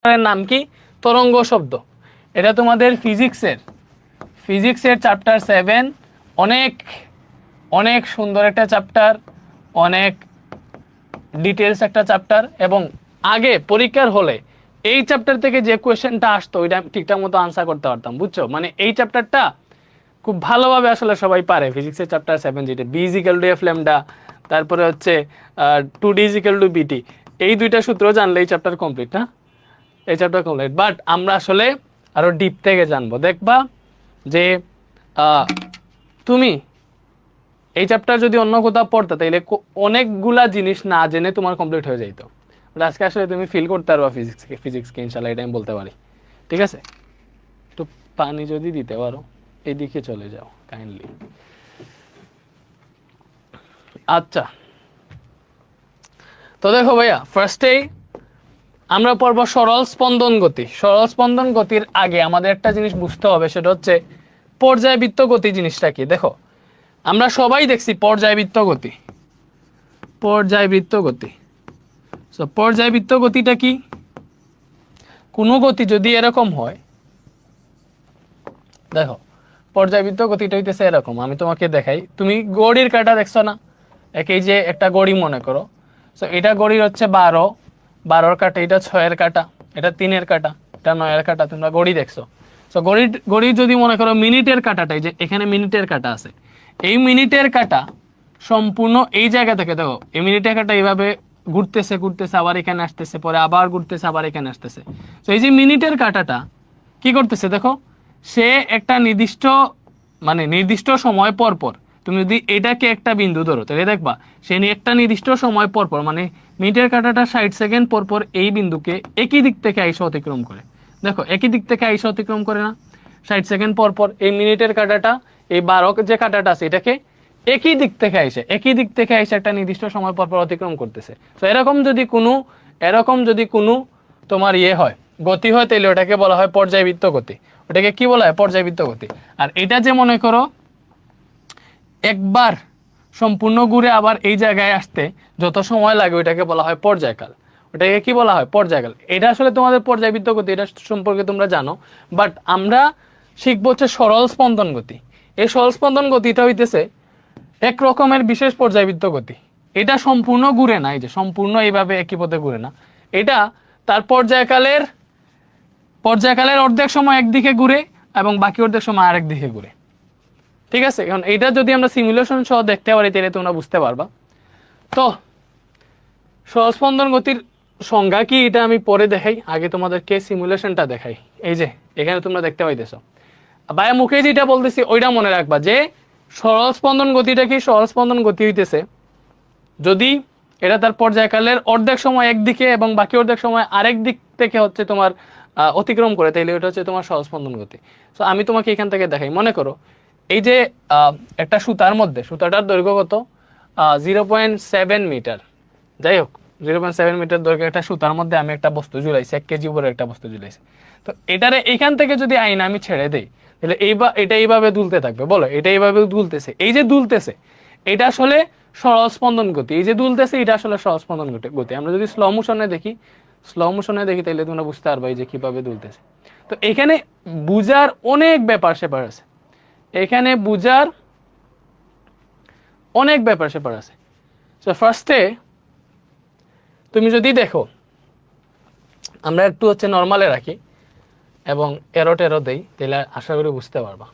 নাম কি? তরঙ্গ শব্দ। এটা তোমাদের ফিজিক্সের চ্যাপ্টার 7। অনেক অনেক সুন্দর একটা চ্যাপ্টার, অনেক ডিটেলস একটা চ্যাপ্টার, এবং আগে পরীক্ষার হলে এই চ্যাপ্টার থেকে যে কোয়েশ্চেনটা আসতো ওইটা ঠিকঠাক মতো আনসার করতে পারতাম, বুঝছো? মানে এই চ্যাপ্টারটা খুব ভালোভাবে আসলে সবাই পারে। ফিজিক্সের চ্যাপ্টার 7 যেটা B is equal to F lambda, তারপরে হচ্ছে 2d ইজ ইকুয়াল টু বিটি, এই দুইটা সূত্র জানলে এই চ্যাপ্টার কমপ্লিট না, এই চ্যাপ্টার কমপ্লিট। বাট আমরা আসলে আরো ডিপ থেকে জানবো। দেখবা যে তুমি এই চ্যাপ্টার যদি অন্য কোথাও পড়তে তাইলে অনেকগুলা জিনিস না জেনে তোমার কমপ্লিট হয়ে যাইতো। আজকে আসলে তুমি ফিল করতে পারবা ফিজিক্সকে ইনশাল্লাহ, এটা আমি বলতে পারি। ঠিক আছে, একটু পানি যদি দিতে পারো, এদিকে চলে যাও কাইন্ডলি। আচ্ছা, তো দেখো ভাইয়া, ফার্স্টেই আমরা পড়ব সরল স্পন্দন গতি। সরল স্পন্দন গতির আগে আমাদের একটা জিনিস বুঝতে হবে, সেটা হচ্ছে পর্যায়বৃত্ত গতি জিনিসটা কি। দেখো, আমরা সবাই দেখছি পর্যায়বৃত্ত গতি। পর্যায়বৃত্ত গতিটা কি? কোনো গতি যদি এরকম হয়, দেখো পর্যায়বৃত্ত গতিটা হইতেছে এরকম। আমি তোমাকে দেখাই, তুমি গড়ির কাঁটা দেখছো না? এই যে একটা গড়ি মনে করো, তো এটা গড়ির হচ্ছে 12 কাঁটা, এটা 6-এর কাঁটা, এটা 3-এর কাঁটা, এটা 9-এর কাঁটা। তোমরা গড়ি দেখছো, তো গড়ির যদি মনে করো মিনিটের কাঁটাটাই, যে এখানে মিনিটের কাঁটা আছে, এই মিনিটের কাঁটা সম্পূর্ণ এই জায়গা থেকে, দেখো এই মিনিটের কাঁটা এইভাবে ঘুরতেছে আবার এখানে আসতেছে, পরে আবার ঘুরতেছে আবার এখানে আসতেছে। তো এই যে মিনিটের কাঁটাটা কি করতেছে, দেখো সে একটা নির্দিষ্ট সময় পর পর, তুমি যদি এটাকে একটা বিন্দু ধরো তাহলে দেখবা সে একটা নির্দিষ্ট সময় পর পর, মানে মিনিটের কাঁটাটা 60 সেকেন্ড পর পর এই বিন্দুকে একই দিক থেকে আইসা অতিক্রম করে। দেখো একই দিক থেকে আইসা অতিক্রম করে না, 60 সেকেন্ড পর পর এই মিনিটের কাঁটাটা, এই 12 যে কাঁটাটা আছে, এটাকে একই দিক থেকে আইসে একটা নির্দিষ্ট সময় পর পর অতিক্রম করতেছে। তো এরকম যদি কোনো তোমার হয়, গতি হয়, তাহলে ওটাকে বলা হয় পর্যায়বৃত্ত গতি। ওটাকে কি বলা হয়? পর্যায়বৃত্ত গতি। আর এটা যে মনে করো একবার সম্পূর্ণ ঘুরে আবার এই জায়গায় আসতে যত সময় লাগে, ওইটাকে বলা হয় পর্যায়কাল। ওটাকে কি বলা হয়? পর্যায়কাল। এটা আসলে তোমাদের পর্যায়বৃত্ত গতি, এটা সম্পর্কে তোমরা জানো। বাট আমরা শিখবো হচ্ছে সরল স্পন্দন গতি। এই সরল স্পন্দন গতিটা হইতেছে এক রকমের বিশেষ পর্যায়বৃত্ত গতি। এটা সম্পূর্ণ ঘুরে না, এই যে সম্পূর্ণ এইভাবে একই পথে ঘুরে না, এটা তার পর্যায়কালের অর্ধেক সময় একদিকে ঘুরে এবং বাকি অর্ধেক সময় আরেক দিকে ঘুরে। ঠিক আছে, এখন এটা যদি আমরা সিমুলেশন সহ দেখতে পারি তাহলে তোমরা বুঝতে পারবা। তো সরল স্পন্দন গতির সংজ্ঞা কি এটা আমি পরে দেখাই, আগে তোমাদেরকে সিমুলেশনটা দেখাই। এই যে এখানে তোমরা দেখতে পাইতেছো, ভাইয়া মুখে যেটা বলতেছি ওইটা মনে রাখবা, যে সরল স্পন্দন গতিটা কি? সরল স্পন্দন গতি হইতেছে যদি এটা তার পর্যায়কালের অর্ধেক সময় একদিকে এবং বাকি অর্ধেক সময় আরেক দিক থেকে হচ্ছে তোমার অতিক্রম করে, তাইলে ওটা হচ্ছে তোমার সরল স্পন্দন গতি। তো আমি তোমাকে এখান থেকে দেখাই। মনে করো এই যে একটা সুতার মধ্যে, সুতাটার দৈর্ঘ্য কত? 0.7 মিটার। যাই হোক, 0.7 মিটার দৈর্ঘ্য একটা সুতার মধ্যে আমি একটা বস্তু ঝুলাইছি, 1 কেজি উপরে একটা বস্তু ঝুলাইছি। তো এটারে এইখান থেকে যদি আইনা আমি ছেড়ে দেই, তাহলে এটা এইভাবে দুলতে থাকবে। বলো, এটা এইভাবে দুলতেছে, এই যে দুলতেছে এটা আসলে সরল স্পন্দন গতি। এই যে দুলতেছে এটা আসলে সরল স্পন্দন গতি। আমরা যদি স্লো মোশনে দেখি তাহলে তোমরা বুঝতে পারবে যে কিভাবে দুলতেছে। তো এখানে বুঝার অনেক ব্যাপার স্যাপার আছে, তো ফার্স্টে তুমি যদি দেখো, আমরা একটু হচ্ছে নর্মালে রাখি এবং এরো দেই, তাহলে আশা করি বুঝতে পারবা।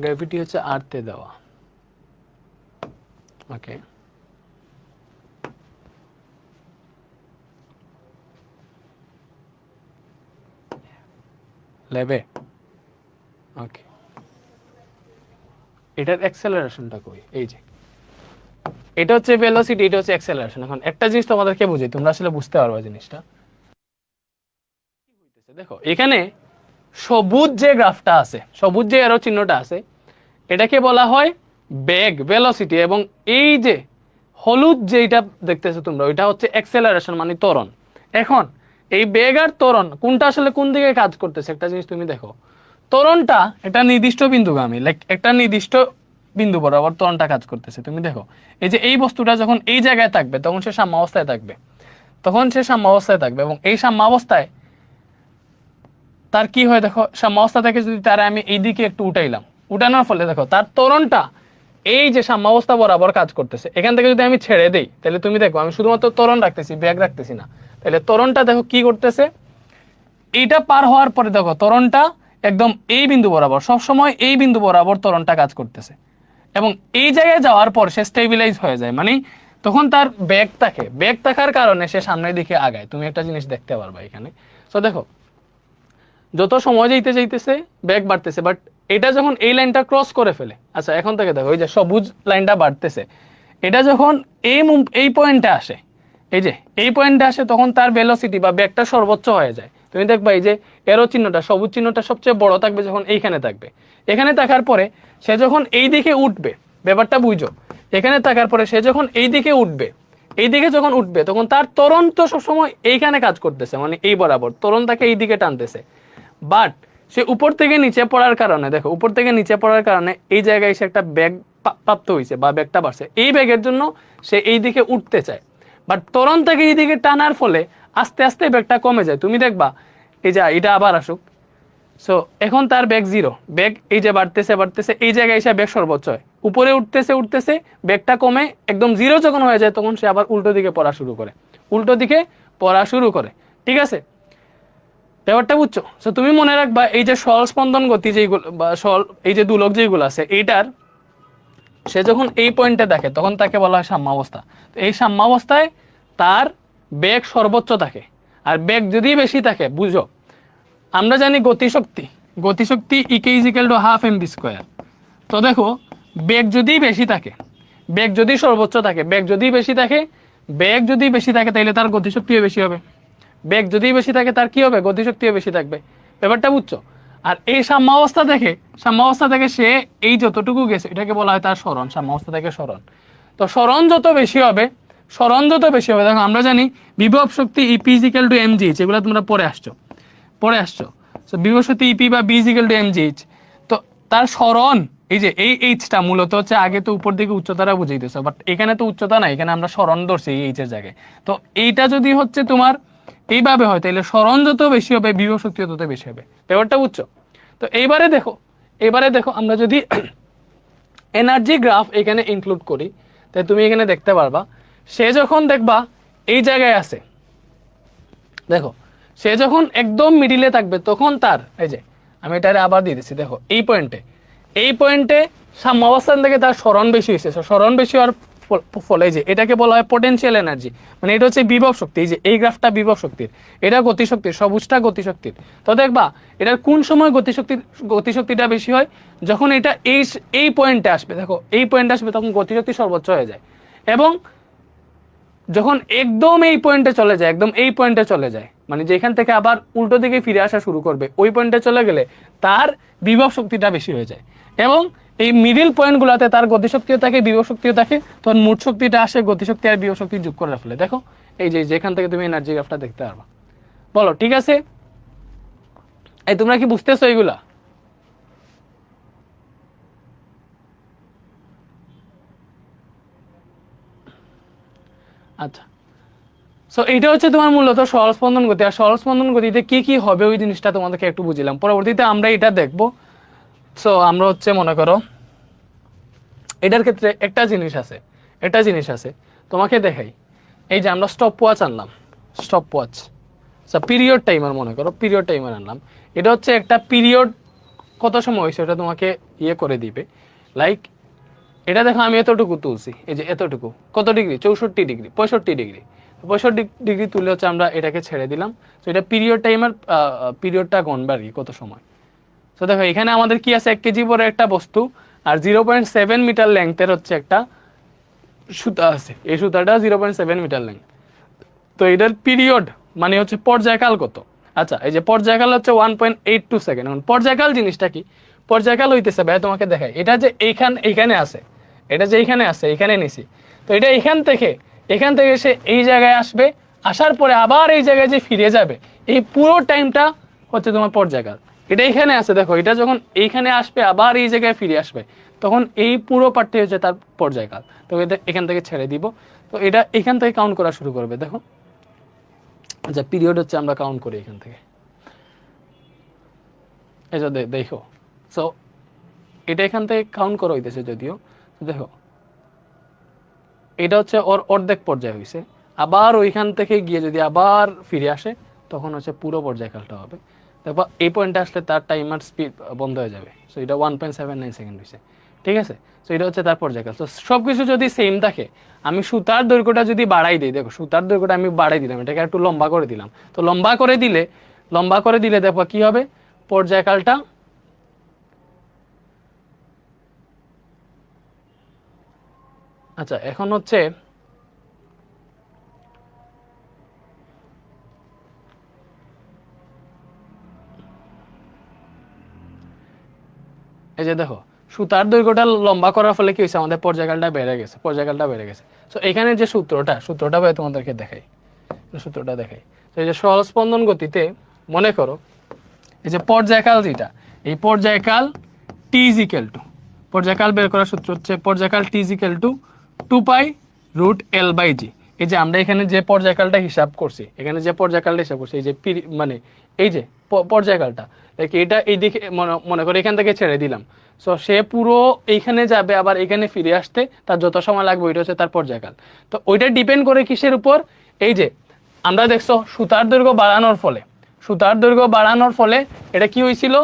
গ্র্যাভিটি হচ্ছে আর্থে দেওয়া। ওকে, লেবে। ওকে, এটার অ্যাক্সেলারেশনটা কই? এই যে এটা হচ্ছে ভেলোসিটি, এটা হচ্ছে অ্যাক্সেলারেশন। এখন একটা জিনিস তোমাদেরকে বুঝাই, তোমরা আসলে বুঝতে পারবা জিনিসটা। দেখো এখানে সবুজ যে গ্রাফটা আছে, সবুজ যে এরো চিহ্নটা আছে, এটাকে বলা হয় বেগ, ভেলোসিটি। এবং এই যে হলুদ যেটা দেখতেছো তোমরা, ওইটা হচ্ছে অ্যাক্সেলারেশন, মানে ত্বরণ। এখন এই বেগ আর ত্বরণ কোনটা আসলে কোন দিকে কাজ করতেছে একটা জিনিস তুমি দেখো। ত্বরণটা একটা নির্দিষ্ট বিন্দুগামী, লাইক একটা নির্দিষ্ট বিন্দু বরাবর ত্বরণটা কাজ করতেছে। তুমি দেখো এই যে এই বস্তুটা যখন এই জায়গায় থাকবে তখন সে সাম্যাবস্থায় থাকবে, তখন সে সাম্যাবস্থায় থাকবে, এবং এই সাম্যাবস্থায় তার কি হয় দেখো, সাম্যাবস্থা থেকে যদি তারা আমি এইদিকে একটু উঠাইলাম, উঠানোর ফলে দেখো তার ত্বরণটা এই যে সাম্যাবস্থা বরাবর কাজ করতেছে। এখান থেকে যদি আমি ছেড়ে দেই তাহলে তুমি দেখো আমি শুধুমাত্র ত্বরণ রাখতেছি, বেগ রাখতেছি না, তাহলে ত্বরণটা দেখো কি করতেছে, এইটা পার হওয়ার পরে দেখো ত্বরণটা একদম এই বিন্দু বরাবর, সবসময় এই বিন্দু বরাবর ত্বরণটা কাজ করতেছে, এবং এই জায়গায় যাওয়ার পর সে স্টেবিলাইজ হয়ে যায়, মানে তখন তার বেগ থাকে, বেগ থাকার কারণে সে সামনের দিকে আগায়। তুমি একটা জিনিস দেখতে পারবা এখানে। তো দেখো যত সময় যাইতেছে বেগ বাড়তেছে, বাট এটা যখন এই লাইনটা ক্রস করে ফেলে, আচ্ছা এখন থেকে দেখো এই যে সবুজ লাইনটা বাড়তেছে, এটা যখন এই পয়েন্টে আসে, এই যে এই পয়েন্টে আসে, তখন তার ভেলোসিটি বা বেগটা সর্বোচ্চ হয়ে যায়। তুমি দেখবা এই যে এরো চিহ্নটা, সবুজ চিহ্নটা সবচেয়ে বড় থাকবে যখন এইখানে থাকবে। এখানে থাকার পরে সে যখন এই দিকে উঠবে, ব্যাপারটা বুঝো, এখানে থাকার পরে সে যখন এই দিকে উঠবে, এই দিকে যখন উঠবে তখন তার ত্বরণ তো সবসময় এইখানে কাজ করতেছে, মানে এই বরাবর ত্বরণ তাকে এই দিকে টানতেছে। বাট সে উপর থেকে নিচে পড়ার কারণে, দেখো উপর থেকে নিচে পড়ার কারণে এই জায়গায় এসে একটা ব্যাগ প্রাপ্ত হয়েছে বা ব্যাগটা বাড়ছে, এই ব্যাগের জন্য সে এই দিকে উঠতে চায়, বাট ত্বরণ থেকে এই দিকে টানার ফলে আস্তে আস্তে ব্যাগটা কমে যায়। তুমি দেখবা এই যে এটা আবার আসুক, সো এখন তার ব্যাগ জিরো, ব্যাগ এই যে বাড়তেছে বাড়তেছে, এই জায়গায় এসে ব্যাগ সর্বোচ্চ হয়, উপরে উঠতেছে ব্যাগটা কমে একদম জিরো যখন হয়ে যায় তখন সে আবার উল্টো দিকে পড়া শুরু করে, উল্টো দিকে পড়া শুরু করে। ঠিক আছে, ব্যাপারটা বুঝছো? তো তুমি মনে রাখবা এই যে সরল স্পন্দন গতি যেগুলো বা এই যে দোলক যেগুলো আছে, এইটার সে যখন এই পয়েন্টে দেখে তখন তাকে বলা হয় সাম্যাবস্থা। তো এই সাম্যাবস্থায় তার বেগ সর্বোচ্চ থাকে, আর বেগ যদি বেশি থাকে, বুঝো আমরা জানি গতিশক্তি E K is equal to half M V square. তো দেখো বেগ যদি বেশি থাকে, বেগ যদি সর্বোচ্চ থাকে, বেগ যদি বেশি থাকে তাহলে তার গতিশক্তিও বেশি হবে, বেগ যদি বেশি থাকে তার কি হবে, গতিশক্তিও বেশি থাকবে। ব্যাপারটা বুঝছো? আর এই সাম্যাবস্থা থেকে সে এই যতটুকু গেছে এটাকে বলা হয় তার সরণ, সাম্যাবস্থা থেকে সরণ। তো সরণ যত বেশি হবে, দেখো আমরা জানি বিভব শক্তি ইপি ইজিক্যাল টু এমজিএইচ, এগুলো তোমরা পরে আসছো। তো বিভব শক্তি ইপি বা বি ইজিক্যাল টু এমজিএইচ। তো তার সরণ এই যে এই এইচটা মূলত হচ্ছে, আগে তো উপর দিকে উচ্চতাটা বুঝাইতেছে, বাট এখানে তো উচ্চতা নাই, এখানে আমরা সরণ ধরছি এই এইচের জায়গায়। তো এইটা যদি হচ্ছে তোমার এইভাবে হয় তাহলে সরণ যত বেশি হবে বিভব শক্তি তত বেশি হবে। ব্যাপারটা বুঝছো? তো এইবারে দেখো আমরা যদি এনার্জি গ্রাফ এখানে ইনক্লুড করি, তাই তুমি এখানে দেখতে পারবা সে যখন দেখবা এই জায়গায় আছে, দেখো সে যখন একদম মিডিলে থাকবে তখন তার এই যে আমি এটারে আবার দিয়ে দিচ্ছি, দেখো এই পয়েন্টে সাম্যাবস্থান থেকে তার সরণ বেশি হয়েছে। সরণ বেশি হওয়ার ফলে যে এটাকে বলা হয় পোটেনশিয়াল এনার্জি, মানে এটা হচ্ছে বিভব শক্তি। এই যে এই গ্রাফটা বিভব শক্তির, এটা গতিশক্তির, সবুজটা গতিশক্তির। তো দেখবা এটার কোন সময় গতিশক্তিটা বেশি হয়, যখন এটা এই পয়েন্টে আসবে, দেখো এই পয়েন্টে আসবে তখন গতিশক্তি সর্বোচ্চ হয়ে যায়, এবং যখন একদম এই পয়েন্টে চলে যায়, মানে যেখান থেকে আবার উল্টো দিকে ফিরে আসা শুরু করবে, ওই পয়েন্টে চলে গেলে তার বিভব শক্তিটা বেশি হয়ে যায়, এবং এই মিডিল পয়েন্টগুলোতে তার গতিশক্তিও থাকে, বিভব শক্তিও থাকে, তখন মোট শক্তিটা আসে গতিশক্তি আর বিভব শক্তি যোগ করে ফেলে। দেখো এই যে যেখান থেকে তুমি এনার্জি গ্রাফটা দেখতে পারবা। বলো ঠিক আছে? এই তোমরা কি বুঝতেছো এইগুলা? আচ্ছা, সো এটা হচ্ছে তোমার মূলত সরল স্পন্দন গতি। আর সরল স্পন্দন গতিতে কি কি হবে ওই জিনিসটা তোমাদেরকে একটু বুঝিলাম, পরবর্তীতে আমরা এটা দেখবো। সো আমরা হচ্ছে মনে করো এটার ক্ষেত্রে একটা জিনিস আছে তোমাকে দেখাই। এই যে আমরা স্টপ ওয়াচ আনলাম, পিরিয়ড টাইমার, মনে করো পিরিয়ড টাইমার আনলাম। এটা হচ্ছে একটা পিরিয়ড কত সময় হয়েছে ওটা তোমাকে ইয়ে করে দিবে। লাইক এটা দেখো আমি এতটুকু তুলছি, এই যে এতটুকু কত ডিগ্রি, 64 ডিগ্রি, 65 ডিগ্রি, 65 ডিগ্রি তুলে হচ্ছে আমরা এটাকে ছেড়ে দিলাম। তো এটা পিরিয়ড টাইমার, পিরিয়ডটা গণবে আর কি কত সময়। তো দেখো এখানে আমাদের কি আছে, 1 কেজি পরে একটা বস্তু, আর 0.7 মিটার লেংথের হচ্ছে একটা সুতা আছে। এই সুতাটা 0.7 মিটার লেংথ। তো এটার পিরিয়ড মানে হচ্ছে পর্যায়কাল কত। আচ্ছা, এই যে পর্যায়কাল হচ্ছে 1.82 সেকেন্ড। এখন পর্যায়কাল জিনিসটা কি? পর্যায়কাল হইতেছে ভাই তোমাকে দেখাই, এটা যে এইখানে আছে, এখানে নিছি। তো এটা এখান থেকে সে এই জায়গায় আসবে, আসার পরে আবার এই জায়গায় যে ফিরে যাবে, এই পুরো টাইমটা হচ্ছে তোমার পর্যায়কাল। এটা এখানে আছে, দেখো এটা যখন এইখানে আসবে আবার এই জায়গায় ফিরে আসবে, তখন এই পুরো পার্টটি হচ্ছে তার পর্যায়কাল। তো এটা এখান থেকে ছেড়ে দিব, তো এটা এখান থেকে কাউন্ট করা শুরু করবে। দেখো আচ্ছা, পিরিয়ড হচ্ছে আমরা কাউন্ট করি এখান থেকে, এই যে দেখো। সো এটা এখান থেকে কাউন্ট করা হইতেছে যদিও, দেখো এটা হচ্ছে ওর অর্ধেক পর্যায় হয়েছে, আবার ওইখান থেকে গিয়ে যদি আবার ফিরে আসে তখন হচ্ছে পুরো পর্যায়কালটা হবে। তারপর এই পয়েন্টে আসলে তার টাইমার স্পিড বন্ধ হয়ে যাবে। সো এটা 1.79 সেকেন্ড হয়েছে, ঠিক আছে। সো এটা হচ্ছে তার পর্যায়কাল। তো সব কিছু যদি সেম থাকে, আমি সুতার দৈর্ঘ্যটা যদি বাড়াই দিই, দেখো সুতার দৈর্ঘ্যটা আমি বাড়াই দিলাম, এটাকে একটু লম্বা করে দিলাম। তো লম্বা করে দিলে দেখো কি হবে, পর্যায়কালটা আচ্ছা এখন হচ্ছে এই যে দেখো সুতার দৈর্ঘ্যটা লম্বা করার ফলে কি হয়েছে, আমাদের পর্যায়কালটা বেড়ে গেছে। তো এখানে যে সূত্রটা ভাই তোমাদেরকে দেখাই, সূত্রটা দেখাই। তো এই যে সরল স্পন্দন গতিতে মনে করো এই যে পর্যায়কাল যেটা, এই পর্যায়কাল টি ইজ ইকুয়াল টু, পর্যায়কাল বের করার সূত্র হচ্ছে পর্যায়কাল T is equal two 2π√L/g। এই যে আমরা এখানে যে পর্যায়কালটা হিসাব করছি, এই যে মানে এই যে পর্যায়কালটা এটা এই দিকে মনে করে এখান থেকে ছেড়ে দিলাম। সো সে পুরো এইখানে যাবে, আবার এখানে ফিরে আসতে তার যত সময় লাগবে ওইটা হচ্ছে তার পর্যায়কাল। তো ওইটা ডিপেন্ড করে কিসের উপর, এই যে আমরা দেখছো সুতার দৈর্ঘ্য বাড়ানোর ফলে এটা কি হয়েছিল,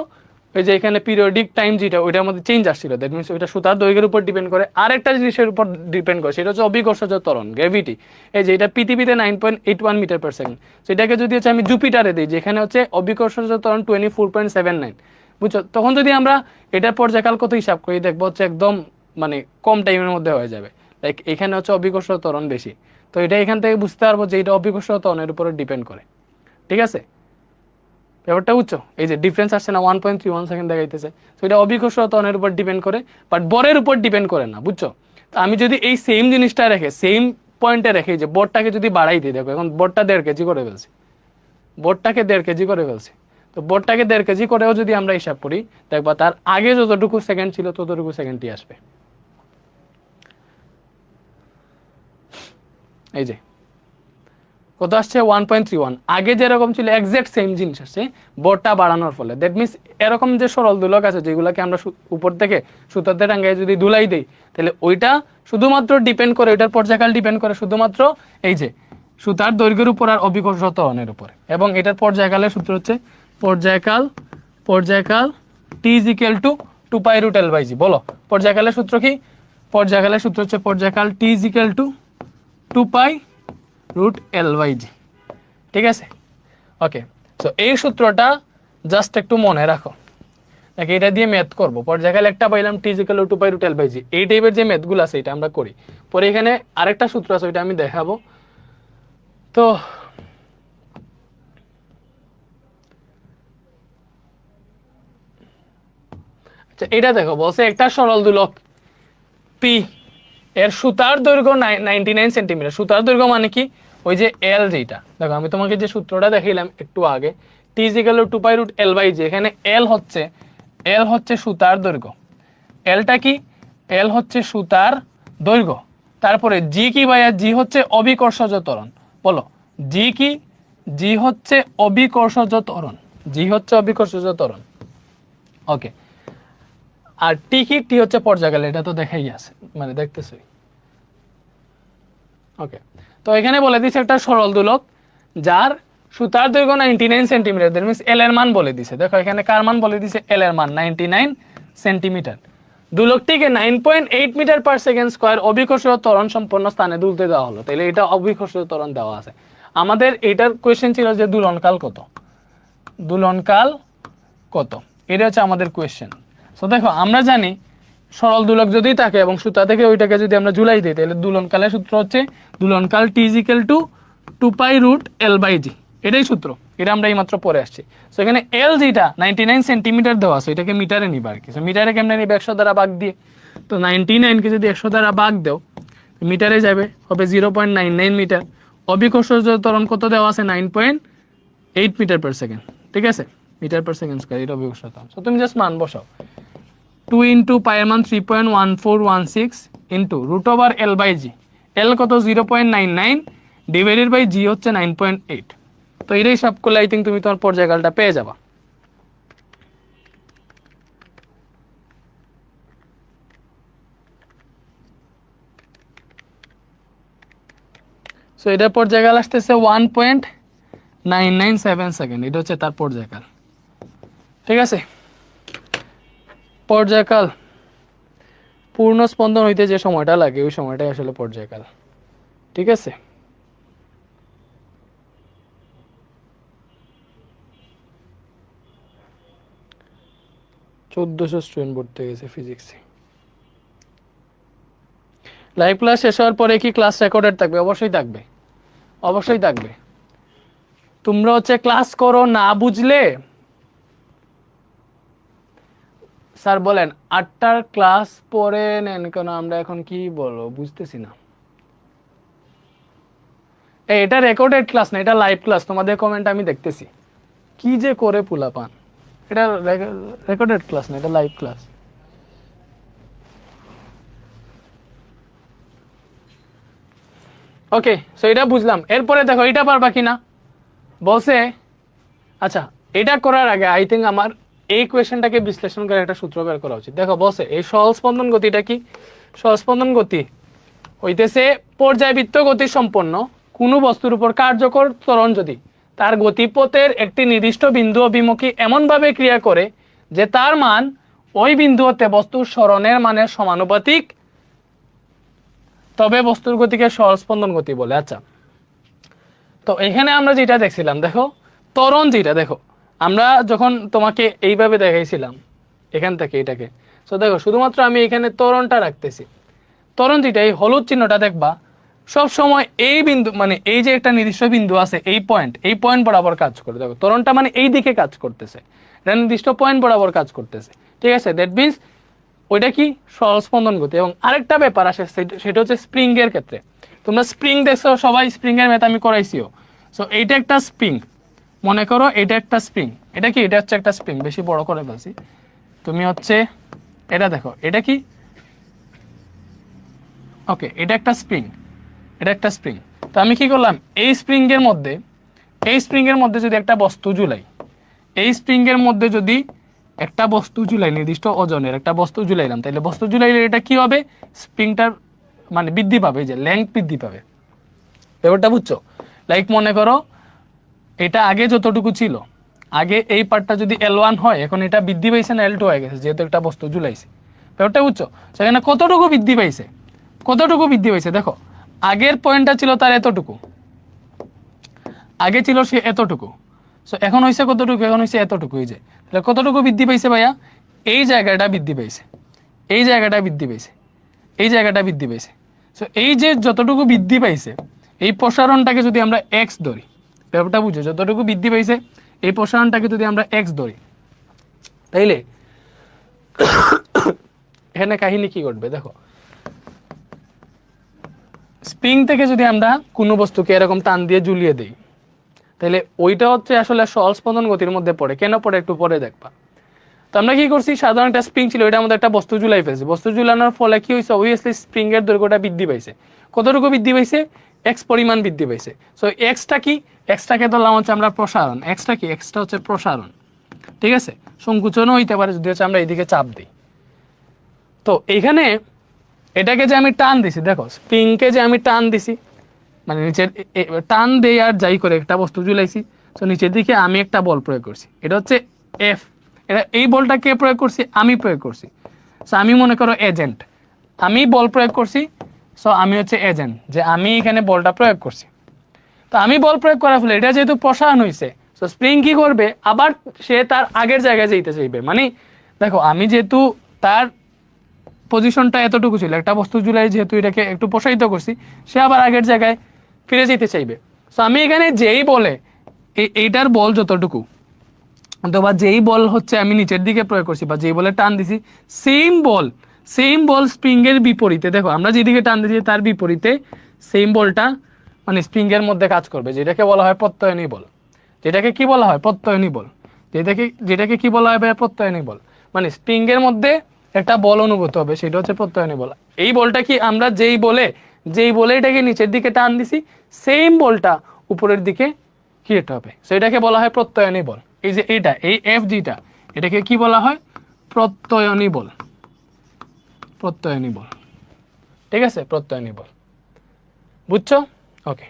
ওই যে এখানে পিরিয়ডিক টাইম যেটা ওইটার মধ্যে চেঞ্জ আসছিল, দ্যাট মিনস ওইটা সুতার দৈর্ঘ্যের উপর ডিপেন্ড করে। আরেকটা জিনিসের উপর ডিপেন্ড করে, সেটা হচ্ছে অভিকর্ষজ ত্বরণ, গ্র্যাভিটি। এই যে এটা পৃথিবীতে 9.81 মিটার পার সেকেন্ড, সেটাকে যদি হচ্ছে আমি জুপিটারে দিই, যেখানে হচ্ছে অভিকর্ষজ ত্বরণ 24.79, বুঝছো। তখন যদি আমরা এটার পর্যায়কাল কত হিসাব করি, দেখবো হচ্ছে একদম মানে কম টাইমের মধ্যে হয়ে যাবে। লাইক এখানে হচ্ছে অভিকর্ষজ ত্বরণ বেশি, তো এটা এখান থেকে বুঝতে পারবো যে এটা অভিকর্ষজ ত্বরণের উপরে ডিপেন্ড করে, ঠিক আছে। ব্যাপারটা বুঝছো, এই যে ডিফারেন্স আসছে না, 1.31 সেকেন্ড দেখাইতেছে। তো এটা অভিকর্ষজ ত্বরণের উপর ডিপেন্ড করে, বাট বরের উপর ডিপেন্ড করে না, বুঝছো। তো আমি যদি এই সেম জিনিসটা রেখে সেম পয়েন্টে রেখে যে বোর্ডটাকে যদি বাড়াই দিই, দেখো এখন বোর্ডটা 1.5 কেজি করে ফেলছি, তো বোর্ডটাকে 1.5 কেজি করেও যদি আমরা হিসাব করি, দেখবা তার আগে যতটুকু সেকেন্ড ছিল ততটুকু সেকেন্ডই আসবে। এই যে কত আসছে 1.31, আগে যেরকম ছিল এক্সাক্ট সেম জিনিস আসছে বোর্ডটা বাড়ানোর ফলে। দ্যাট মিনস এরকম যে সরল দোলক আছে যেগুলোকে আমরা উপর থেকে সুতাতে টাঙ্গায় যদি দুলাই দেই, তাহলে ওইটা শুধুমাত্র ডিপেন্ড করে, ওইটার পর্যায়কাল ডিপেন্ড করে শুধুমাত্র এই যে সুতার দৈর্ঘ্যের উপর আর অভিকর্ষজ ত্বরণের উপরে। এবং এটার পর্যায়কালের সূত্র হচ্ছে পর্যায়কাল T is equal two 2π√L/g। বলো পর্যায়কালের সূত্র কি, পর্যায়কালের সূত্র হচ্ছে পর্যায়কাল T is equal two 2π√L/g, ঠিক আছে। ওকে, তো এই সূত্রটা জাস্ট একটু মনে রাখো, নাকি এটা দিয়ে ম্যাথ করবো। পর্যায়কাল একটা পাইলাম T is equal two 2π√L/g, এই টাইপের যে ম্যাথগুলো আছে এটা আমরা করি। পরে এখানে আরেকটা সূত্র আছে, ওইটা আমি দেখাবো। তো আচ্ছা এটা দেখো, বলছে একটা সরল দোলক পি এর সুতার দৈর্ঘ্য 99 সেন্টিমিটার। সুতার দৈর্ঘ্য মানে কি, ওই যে এল যেটা, দেখো আমি তোমাকে যে সূত্রটা দেখাইলাম একটু আগে, টি ইজ ইকুয়াল টু 2π√L/g, এখানে এল হচ্ছে সুতার দৈর্ঘ্য। এলটা কি, এল হচ্ছে সুতার দৈর্ঘ্য। তারপরে জি কি ভাইয়া, জি হচ্ছে অভিকর্ষজ ত্বরণ। বলো জি কি, জি হচ্ছে অভিকর্ষজ ত্বরণ, ওকে। আর টি কি, টি হচ্ছে পর্যায়কাল, এটা তো দেখাই আছে, মানে দেখতেছই, ওকে। তো এখানে বলে দিছে একটা সরল দোলক যার সুতার দৈর্ঘ্য 99 সেন্টিমিটার, দ্যাট মিন্স এল এর মান বলে দিছে। দেখো এখানে কার মান বলে দিছে, এল এর মান 99 সেন্টিমিটার। দোলকটিকে 9.8 মিটার পার সেকেন্ড স্কয়ার অভিকর্ষজ ত্বরণ সম্পন্ন স্থানে দুলতে দেওয়া হলো। তাহলে এটা অভিকর্ষজ ত্বরণ দেওয়া আছে। আমাদের এটার কোয়েশ্চেন ছিল যে দুলনকাল কত, এটা হচ্ছে আমাদের কোয়েশ্চেন। তো দেখো আমরা জানি সরল দোলক যদি থাকে এবং সুতা থেকে ওইটাকে যদি আমরা ঝুলাই দিই, তাহলে দুলনকালের সূত্র হচ্ছে দুলনকাল টি ইজ ইকুয়াল টু 2π√L/g, এটাই সূত্র, এটা আমরা এইমাত্র পরে আসছি। সো এখানে এল যেটা 99 সেন্টিমিটার দেওয়া আছে, এটাকে মিটারে নিবা আর কি। মিটারে কেমনে নিবে, 100 দ্বারা ভাগ দিয়ে। তো 99 কে যদি 100 দ্বারা ভাগ দাও মিটারে যাবে, হবে 0.99 মিটার। অভিকর্ষজ ত্বরণ কত দেওয়া আছে 9.8 মিটার পার সেকেন্ড, ঠিক আছে, মিটার পার সেকেন্ড স্কয়ার, এটা অভিকর্ষজ ত্বরণ। সো তুমি জাস্ট মান বসাও, 2 ইন্টু পায়ের মান 3.1416 ইন্টু √L/g, L কত 0.99 ডিভাইডেড বাই জি হচ্ছে 9.8। তো এটাই সব করলে আই থিঙ্ক তুমি তোমার পর্যায়কালটা পেয়ে যাবা। সো এটা পর্যায়কাল আসতেছে 1.997 সেকেন্ড, এটা হচ্ছে তার পর্যায়কাল, ঠিক আছে। পর্যায়কাল পূর্ণ স্পন্দন হইতে যে সময়টা লাগে ওই সময়টাই আসলে পর্যায়কাল, ঠিক আছে। চোদ্দশো স্টুডেন্ট ভর্তি হয়ে গেছে ফিজিক্সে। লাইভ ক্লাস শেষ হওয়ার পরে কি ক্লাস রেকর্ডেড থাকবে? অবশ্যই থাকবে, অবশ্যই থাকবে। তোমরা হচ্ছে ক্লাস করো, না বুঝলে স্যার বলেন 8টার ক্লাস পরে নেন কেন, আমরা এখন কি বলো বুঝতেছি না। এটা রেকর্ডেড ক্লাস না, এটা লাইভ ক্লাস, তোমাদের কমেন্ট আমি দেখতেছি, কি যে করে পোলাপান। এটা রেকর্ডেড ক্লাস না, এটা লাইভ ক্লাস। ওকে, সো এটা বুঝলাম। এরপরে দেখো এটা পারবা কিনা বলছে। আচ্ছা, এটা করার আগে আই থিঙ্ক আমার এই কোয়েশ্চেনটাকে বিশ্লেষণ করে একটা সূত্র বের করা উচিত। দেখো বলছে এই সহজ স্পন্দন গতিটা কি? সহজ স্পন্দন গতি হইতেছে পর্যায়বৃত্ত গতি সম্পন্ন কোনো বস্তুর উপর কার্যকর ত্বরণ যদি তার গতিপথের একটি নির্দিষ্ট বিন্দু অভিমুখী এমনভাবে ক্রিয়া করে যে তার মান ওই বিন্দু হতে বস্তুর সরণের মানের সমানুপাতিক, তবে বস্তুর গতিকে সহজ স্পন্দন গতি বলে। আচ্ছা, তো এখানে আমরা যেটা দেখছিলাম, দেখো ত্বরণ যেটা, দেখো আমরা যখন তোমাকে এইভাবে দেখাইছিলাম এখান থেকে এটাকে, তো দেখো শুধুমাত্র আমি এখানে ত্বরণটা রাখতেছি। ত্বরণ যেটা, এই হলুদ চিহ্নটা দেখবা সব সময় এই বিন্দু, মানে এই যে একটা নির্দিষ্ট বিন্দু আছে এই পয়েন্ট বরাবর কাজ করে। দেখো ত্বরণটা মানে এই দিকে কাজ করতেছে, এটা নির্দিষ্ট পয়েন্ট বরাবর কাজ করতেছে, ঠিক আছে। দ্যাট মিনস ওইটা কি সহজ স্পন্দন গতি। এবং আরেকটা ব্যাপার আসে, সেটা হচ্ছে স্প্রিং এর ক্ষেত্রে। তোমরা স্প্রিং দেখছো সবাই, স্প্রিং এর ম্যাথ আমি করাইছিও। সো এইটা একটা স্প্রিং, মনে করো এটা একটা স্প্রিং, এটা কি, এটা হচ্ছে একটা স্প্রিং, বেশি বড় করে বলছি। তুমি হচ্ছে এটা দেখো, এটা কি, ওকে, এটা একটা স্প্রিং, এটা একটা স্প্রিং। তো আমি কি করলাম, এই স্প্রিং এর মধ্যে যদি একটা বস্তু ঝুলাই, এই স্প্রিং এর মধ্যে যদি একটা বস্তু ঝুলাই, নির্দিষ্ট ওজনের একটা বস্তু ঝুলাইলাম, তাহলে বস্তু ঝুলাইলে এটা কি হবে, স্প্রিংটার মানে বৃদ্ধি পাবে, যে লেংথ বৃদ্ধি পাবে। ব্যাপারটা বুঝছো? লাইক মনে করো এটা আগে যতটুকু ছিল, আগে এই পার্টটা যদি L1 হয়, এখন এটা বৃদ্ধি পাইছে না L2 হয়ে গেছে, যেহেতু একটা বস্তু ঝুলাইছে। ব্যাপারটা বুঝছো? সেখানে কতটুকু বৃদ্ধি পাইছে, কতটুকু বৃদ্ধি পাইছে, দেখো আগের পয়েন্টটা ছিল তার এতটুকু, আগে ছিল সে এতটুকু, সো এখন হয়েছে কতটুকু, এখন হয়েছে এতটুকু। এই যে তাহলে কতটুকু বৃদ্ধি পাইছে ভাইয়া, এই জায়গাটা বৃদ্ধি পাইছে, এই জায়গাটা বৃদ্ধি পাইছে, এই জায়গাটা বৃদ্ধি পাইছে। সো এই যে যতটুকু বৃদ্ধি পাইছে, এই প্রসারণটাকে যদি আমরা এক্স ধরি, ব্যাপারটা বুঝো, যতটুকু বৃদ্ধি পাইছে এই প্রসারণটাকে যদি আমরা এক্স ধরি, তাইলে এখানে কাহিনী কি ঘটবে দেখো। স্প্রিং থেকে যদি আমরা কোনো বস্তুকে এরকম টান দিয়ে ঝুলিয়ে দিই, তাহলে ওইটা হচ্ছে আসলে সহজ স্পন্দন গতির মধ্যে পড়ে। কেন পড়ে একটু পরে দেখবা। তো আমরা কি করছি, সাধারণ একটা স্প্রিং ছিল, ওইটার মধ্যে একটা বস্তু ঝুলাই ফেলছি। বস্তু ঝুলানোর ফলে কি হয়েছে, অবভিয়াসলি স্প্রিং এর দৈর্ঘ্যটা বৃদ্ধি পাইছে। কতটুকু বৃদ্ধি পাইছে, এক্স পরিমাণ বৃদ্ধি পাইছে। সো এক্সটা কি, এক্সটাকে ধরলাম হচ্ছে আমরা প্রসারণ। এক্সটা কি, এক্সটা হচ্ছে প্রসারণ, ঠিক আছে। সংকুচনও হইতে পারে যদি হচ্ছে আমরা এইদিকে চাপ দিই। তো এইখানে এটাকে যে আমি টান দিছি, দেখো স্প্রিংকে যে আমি টান দিছি, মানে নিচের টান দেই আর যাই করে একটা বস্তু ঝুলাইছি, তো নিচের দিকে আমি একটা বল প্রয়োগ করছি, এটা হচ্ছে এফ। এটা এই বলটা কে প্রয়োগ করছি, আমি প্রয়োগ করছি। সো আমি মনে করো এজেন্ট, আমি বল প্রয়োগ করছি, সো আমি হচ্ছে এজেন্ট, যে আমি এখানে বলটা প্রয়োগ করছি। তো আমি বল প্রয়োগ করার ফলে এটা যেহেতু প্রসারণ হয়েছে, সো স্প্রিং কি করবে, আবার সে তার আগের জায়গায় যেতে চাইবে। মানে দেখো আমি যেহেতু তার পজিশনটা এতটুকু ছিল, একটা বস্তু ঝুলাই যেহেতু এটাকে একটু প্রসারিত করছি, সে আবার আগের জায়গায় ফিরে যেতে চাইবে। সো আমি এখানে যেই বলে এইটার বল যতটুকু, অথবা যেই বল হচ্ছে আমি নিচের দিকে প্রয়োগ করছি বা যেই বলে টান দিছি, সেম বল স্প্রিং এর বিপরীতে, দেখো আমরা যেদিকে টান দিছি তার বিপরীতে সেম বলটা মানে স্প্রিং এর মধ্যে কাজ করবে, যেটাকে বলা হয় প্রত্যয়নী বল। যেটাকে কি বলা হয়? প্রত্যয়নী বল। যেটাকে কি বলা হয় ভাই? প্রত্যয়নী বল। মানে স্প্রিং এর মধ্যে একটা বল অনুভূত হবে, সেটা হচ্ছে প্রত্যয়নী বল। এই বলটা কি আমরা যেই বলে এটাকে নিচের দিকে টান দিছি, সেম বলটা উপরের দিকে ক্রিয়েট হবে, সো এটাকে বলা হয় প্রত্যয়নী বল। এই যে এটা, এই এফ জিটা, এটাকে কি বলা হয়? প্রত্যয়নী বল। প্রত্যয়নী বল, ঠিক আছে? প্রত্যয়নী বল, বুঝছো? ওকে।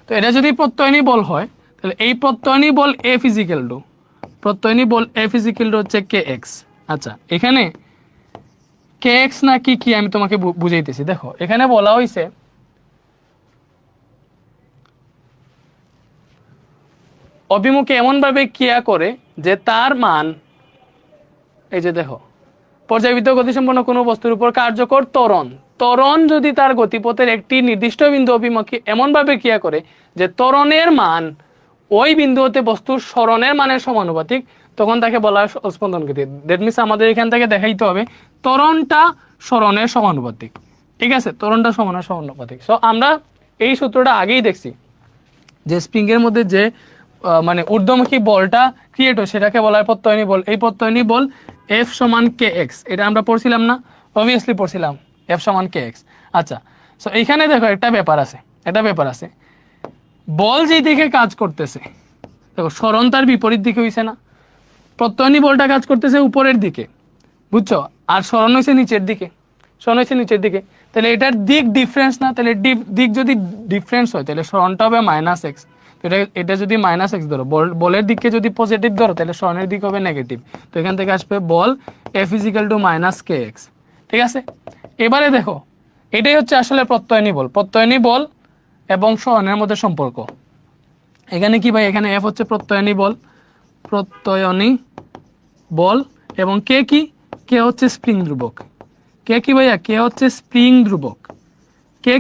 তো এটা যদি প্রত্যয়নী বল হয়, তাহলে এই প্রত্যয়নী বল এফ ইজিক্যাল টু, প্রত্যয়নী বল এফ ইজিক্যাল টু হচ্ছে কে এক্স। আচ্ছা, এখানে কে এক্স না কি কি আমি তোমাকে বুঝাইতেছি। দেখো এখানে বলা হয়েছে অভিমুখে এমনভাবে ক্রিয়া করে যে তার মান, এই যে দেখো, পর্যায়বৃত্ত গতিসম্পন্ন কোনো বস্তুর উপর কার্যকর ত্বরণ যদি তার গতিপথের একটি নির্দিষ্ট বিন্দু অভিমুখে এমনভাবে ক্রিয়া করে যে ত্বরণের মান ওই বিন্দু হতে বস্তুর সরণের মানের সমানুপাতিক, তখন তাকে বলা হয় স্পন্দন গতি। দ্যাট মিনস আমাদের এখান থেকে দেখাইতে হবে ত্বরণটা সরণের সমানুপাতিক, ঠিক আছে? ত্বরণটা সমানের সমানুপাতিক। সো আমরা এই সূত্রটা আগেই দেখছি যে স্প্রিং এর মধ্যে যে মানে ঊর্ধ্বমুখী বলটা ক্রিয়েট হয় সেটাকে বলা হয় প্রত্যয়নী বল। এই প্রত্যয়নী বল এফ সমান কে এক্স, এটা আমরা পড়ছিলাম না? অবভিয়াসলি পড়ছিলাম, এফ সমান কে এক্স। আচ্ছা, সো এইখানে দেখো একটা ব্যাপার আছে, বল যেই দিকে কাজ করতেছে, দেখো সরণ তার বিপরীত দিকে হইছে না? প্রত্যয়নী বলটা কাজ করতেছে উপরের দিকে, বুঝছো? আর সরণ হয়েছে নিচের দিকে, তাহলে এটার দিক ডিফারেন্স না? তাহলে দিক যদি ডিফারেন্স হয় তাহলে সরণটা হবে মাইনাস এক্স। এটা যদি মাইনাস এক্স ধরো, বলের দিককে যদি পজিটিভ ধরো তাহলে সরণের দিক হবে নেগেটিভ। তো এখান থেকে আসবে বল F is equal to minus K x, ঠিক আছে? এবারে দেখো এটাই হচ্ছে আসলে প্রত্যয়নী বল এবং সরণের মধ্যে সম্পর্ক। এখানে কি ভাই? এখানে এফ হচ্ছে প্রত্যয়নী বল এবং কে কি? কে হচ্ছে স্প্রিং ধ্রুবক। কে কি ভাইয়া? কে হচ্ছে স্প্রিং ধ্রুবক। কে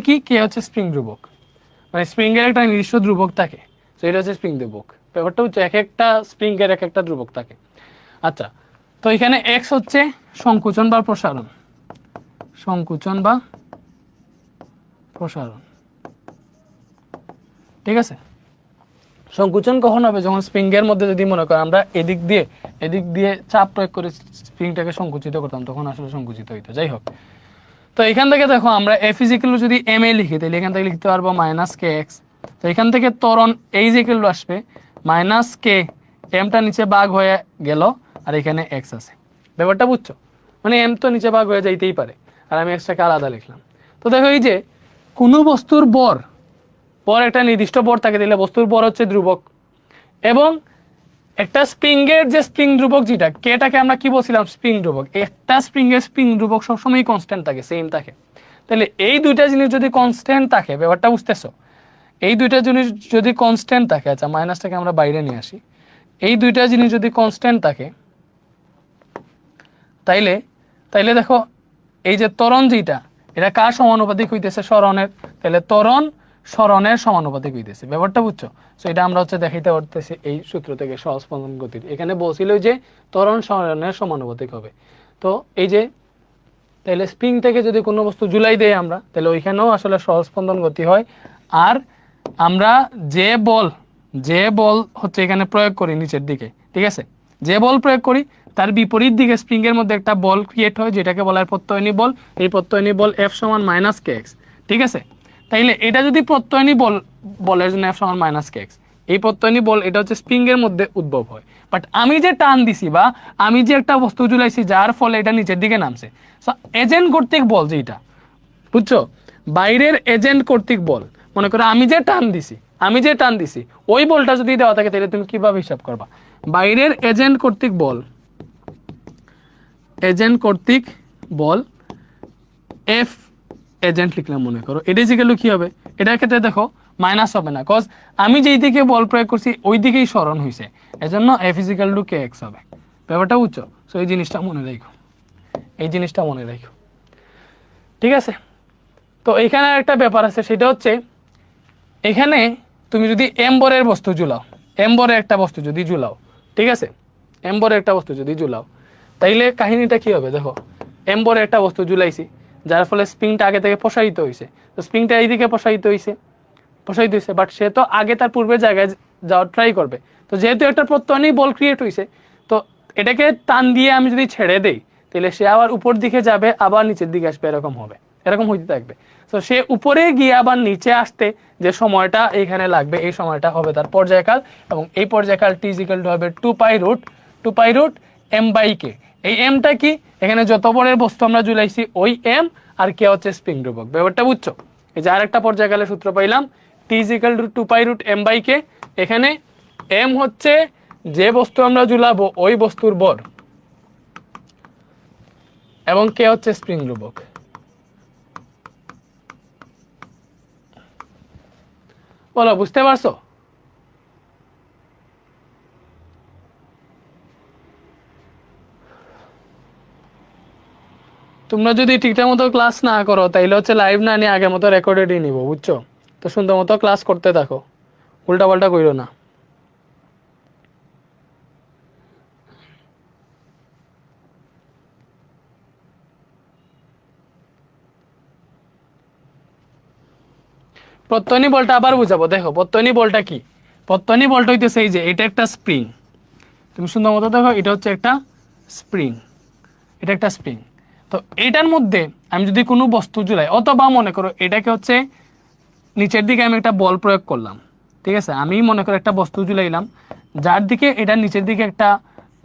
হচ্ছে স্প্রিং ধ্রুবক, মানে স্প্রিং এর একটা নির্দিষ্ট ধ্রুবক থাকে, তো এটা হচ্ছে স্প্রিং ধ্রুবক। ব্যাপারটা হচ্ছে এক একটা স্প্রিং এর এক একটা ধ্রুবক থাকে। আচ্ছা, তো এখানে এক্স হচ্ছে সংকুচন বা প্রসারণ, ঠিক আছে? সংকুচন কখন হবে? যখন স্প্রিং এর মধ্যে যদি মনে করো আমরা এদিক দিয়ে চাপ প্রয়োগ করে স্প্রিংটাকে সংকুচিত করতাম, তখন আসলে সংকুচিত হইতো। যাই হোক, তো এখান থেকে দেখো আমরা এফ ইজিক্যাল যদি এম এ লিখি তাহলে এখান থেকে লিখতে পারবো মাইনাস কে এক্স। তো এখান থেকে ত্বরণ এই ইজিক্যাল আসবে মাইনাস কে, এমটা নিচে ভাগ হয়ে গেল আর এখানে এক্স আছে। ব্যাপারটা বুঝছো? মানে এম তো নিচে ভাগ হয়ে যাইতেই পারে, আর আমি এক্সটাকে আলাদা লিখলাম। তো দেখো এই যে কোনো বস্তুর বর একটা নির্দিষ্ট বর থাকে, দিলে বস্তুর বর হচ্ছে ধ্রুবক, এবং একটা স্প্রিং এর যে স্প্রিং ধ্রুবক যেটা কেটাকে আমরা কি বলছিলাম? স্প্রিং ধ্রুবক। একটা স্প্রিং এর স্প্রিং ধ্রুবক সবসময় কনস্ট্যান্ট থাকে, সেম থাকে। তাহলে এই দুইটা জিনিস যদি কনস্ট্যান্ট থাকে, ব্যাপারটা বুঝতেছো? এই দুইটা জিনিস যদি কনস্ট্যান্ট থাকে, আচ্ছা মাইনাসটাকে আমরা বাইরে নিয়ে আসি, এই দুইটা জিনিস যদি কনস্ট্যান্ট থাকে তাইলে দেখো এই যে ত্বরণ যেটা, এটা কার সমানুপাতিক হইতেছে? সরণের। তাহলে ত্বরণ সরণের সমানুপাতিক হইতেছে। ব্যাপারটা বুঝছো? সো এটা আমরা হচ্ছে দেখাইতে পারতেছি এই সূত্র থেকে, সহজ স্পন্দন গতির। এখানে বলছিল যে ত্বরণ সরণের সমানুপাতিক হবে। তো এই যে তাহলে স্প্রিং থেকে যদি কোনো বস্তু ঝুলাই দেয় আমরা, তাহলে ওইখানেও আসলে সহজ স্পন্দন গতি হয়। আর আমরা যে বল হচ্ছে এখানে প্রয়োগ করি নিচের দিকে, ঠিক আছে? যে বল প্রয়োগ করি তার বিপরীত দিকে স্প্রিং এর মধ্যে একটা বল ক্রিয়েট হয়, যেটাকে বলা হয় প্রত্যয়নী বল। এই প্রত্যয়নী বল এফ সমান মাইনাস কে এক্স, ঠিক আছে? তাইলে এটা যদি প্রত্যয়নী বলের জন্য এফ সমান মাইনাস কে এক্স, এই প্রত্যয়নী বল এটা হচ্ছে স্প্রিং এর মধ্যে উদ্ভব হয়। বাট আমি যে টান দিছি বা আমি যে একটা বস্তু ঝুলাইছি যার ফলে এটা নিচের দিকে নামছে, এজেন্ট কর্তৃক বল যেটা, বুঝছো? বাইরের এজেন্ট কর্তৃক বল, মনে করো আমি যে টান দিছি ওই বলটা যদি দেওয়া থাকে তাহলে তুমি কিভাবে হিসাব করবা? বাইরের এজেন্ট কর্তৃক বল এফ এজেন্ট লিখলাম, মনে করো এটা ইজিক্যাল কি হবে? এটার ক্ষেত্রে দেখো মাইনাস হবে না, কজ আমি যেই দিকে বল প্রয়োগ করছি ওই দিকেই সরণ হয়েছে, এজন্য F is equal to K x হবে। ব্যাপারটা বুঝছো? সো এই জিনিসটা মনে রাখো, ঠিক আছে? তো এখানে একটা ব্যাপার আছে, সেটা হচ্ছে এখানে তুমি যদি এম বরের বস্তু ঝুলাও, এম বরের একটা বস্তু যদি ঝুলাও, ঠিক আছে, এম বরের একটা বস্তু যদি ঝুলাও, তাইলে কাহিনীটা কি হবে দেখো, এম বরের একটা বস্তু ঝুলাইছি, যার ফলে স্প্রিংটা আগে থেকে প্রসারিত হয়েছে, তো স্প্রিংটা এইদিকে প্রসারিত হয়েছে, বাট সে তো আগে তার পূর্বের জায়গায় যাওয়ার ট্রাই করবে। তো যেহেতু একটা প্রত্যয়নী বল ক্রিয়েট হয়েছে, তো এটাকে টান দিয়ে আমি যদি ছেড়ে দেই, তাহলে সে আবার উপর দিকে যাবে, আবার নিচের দিকে আসবে, এরকম হবে, এরকম হইতে থাকবে। তো সে উপরে গিয়ে আবার নিচে আসতে যে সময়টা এখানে লাগবে, এই সময়টা হবে তার পর্যায়কাল, এবং এই পর্যায়কাল টি ইজ ইকুয়াল টু হবে 2 পাই রুট এম বাই কে। এই এমটা কি, এখানে যত বড়ের বস্তু আমরা ঝুলাইছি ওই এম, আর কে হচ্ছে স্প্রিং ধ্রুবক। ব্যাপারটা বুঝছো? এই যে আরেকটা পর্যায়কালের সূত্র পাইলাম, T is equal to 2 pi root M by K. এখানে এম হচ্ছে যে বস্তু আমরা ঝুলাবো ওই বস্তুর ভর, এবং কে হচ্ছে স্প্রিং ধ্রুবক। বলো, বুঝতে পারছো? তোমরা যদি ঠিকঠাক মতো ক্লাস না করো, তাইলে হচ্ছে লাইভ না নিয়ে আগের মতো রেকর্ডেডই নিব, বুঝছো? তো সুন্দর মতো ক্লাস করতে থাকো, উল্টা পাল্টা কইরো না। প্রত্যয়নী বলটা আবার বুঝাবো, দেখো প্রত্যয়নী বলটা কি। প্রত্যয়নী বলটা হইতেছে এই যে এটা একটা স্প্রিং, তুমি সুন্দর মতো দেখো, এটা হচ্ছে একটা স্প্রিং, এটা একটা স্প্রিং। তো এটার মধ্যে আমি যদি কোনো বস্তু ঝুলাই, অথবা মনে করো এটাকে হচ্ছে নিচের দিকে আমি একটা বল প্রয়োগ করলাম, ঠিক আছে, আমি মনে করো একটা বস্তু ঝুলাইলাম, যার দিকে এটা নিচের দিকে একটা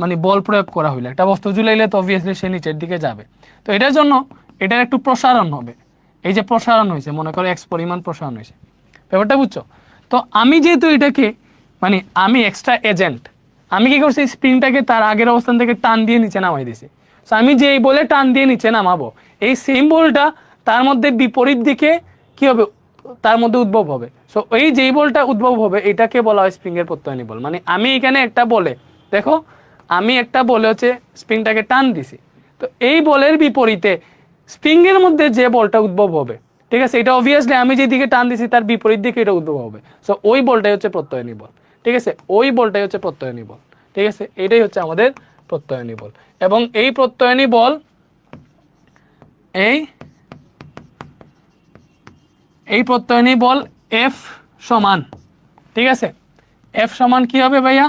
মানে বল প্রয়োগ করা হইলো, একটা বস্তু ঝুলাইলে তো অবভিয়াসলি সে নিচের দিকে যাবে। তো এটার জন্য এটার একটু প্রসারণ হবে, এই যে প্রসারণ হয়েছে, মনে করো এক্স পরিমাণ প্রসারণ হয়েছে, ব্যাপারটা বুঝছো? তো আমি যেহেতু এটাকে মানে আমি এক্সট্রা এজেন্ট, আমি কি করছি, স্প্রিংটাকে তার আগের অবস্থান থেকে টান দিয়ে নিচে নামাই দিয়েছি। তো আমি যেই বলে টান দিয়ে নিচে নামাবো, এই সেম বলটা তার মধ্যে বিপরীত দিকে কি হবে, তার মধ্যে উদ্ভব হবে। সো এই যেই বলটা উদ্ভব হবে এটাকে বলা হয় স্প্রিং এর প্রত্যয়নী বল। মানে আমি এখানে একটা বলে, দেখো আমি একটা বলে হচ্ছে স্প্রিংটাকে টান দিছি, তো এই বলের বিপরীতে স্প্রিং এর মধ্যে যে বলটা উদ্ভব হবে, ঠিক আছে, এটা অবভিয়াসলি আমি যেদিকে টান দিছি তার বিপরীত দিকে এটা উদ্ভব হবে। সো ওই বলটাই হচ্ছে প্রত্যয়নী বল, ঠিক আছে, ওই বলটাই হচ্ছে প্রত্যয়নী বল, ঠিক আছে, এটাই হচ্ছে আমাদের প্রত্যয়নী বল। এবং এই প্রত্যয়নী বল এই প্রত্যয়নী বল এফ সমান, ঠিক আছে, এফ সমান কি হবে ভাইয়া,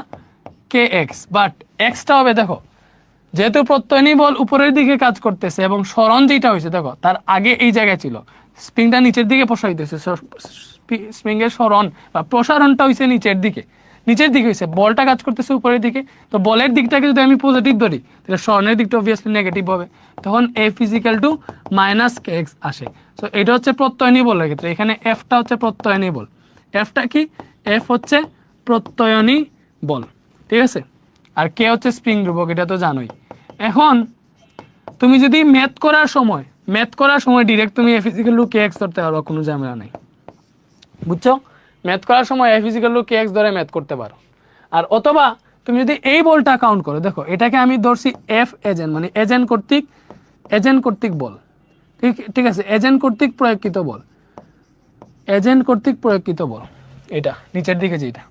কে এক্স, বাট এক্সটা হবে দেখো, যেহেতু প্রত্যয়নী বল উপরের দিকে কাজ করতেছে এবং সরণ যেটা হয়েছে দেখো তার আগে এই জায়গায় ছিল, স্প্রিংটা নিচের দিকে প্রসারিত হয়েছে, স্প্রিং এর সরণ বা প্রসারণটা হয়েছে নিচের দিকে, নিচের দিকে হয়েছে, বলটা কাজ করতেছে উপরের দিকে। তো বলের দিকটাকে যদি আমি পজিটিভ ধরি, তাহলে সরণের দিকটা অবভিয়াসলি নেগেটিভ হবে, তখন F is equal to minus K x আসে। সো এটা হচ্ছে প্রত্যয়নী বলের ক্ষেত্রে, এখানে এফটা হচ্ছে প্রত্যয়নী বল। এফটা কি, এফ হচ্ছে প্রত্যয়নী বল, ঠিক আছে, আর কে হচ্ছে স্প্রিং ধ্রুবক, এটা তো জানোই। এখন তুমি যদি ম্যাথ করার সময় ডিরেক্ট তুমি F is equal to K x ধরতে পারো, কোনো ঝামেলা নাই, বুঝছো? ম্যাথ করার সময় F is equal to K x ধরে ম্যাথ করতে পারো। আর অথবা তুমি যদি এই বলটা কাউন্ট করো, দেখো এটাকে আমি ধরছি এফ এজেন্ট, মানে এজেন্ট কর্তৃক বল, ঠিক আছে, এজেন্ট কর্তৃক প্রয়োগকৃত বল, এজেন্ট কর্তৃক প্রয়োগকৃত বল, এটা নিচের দিকে যেটা।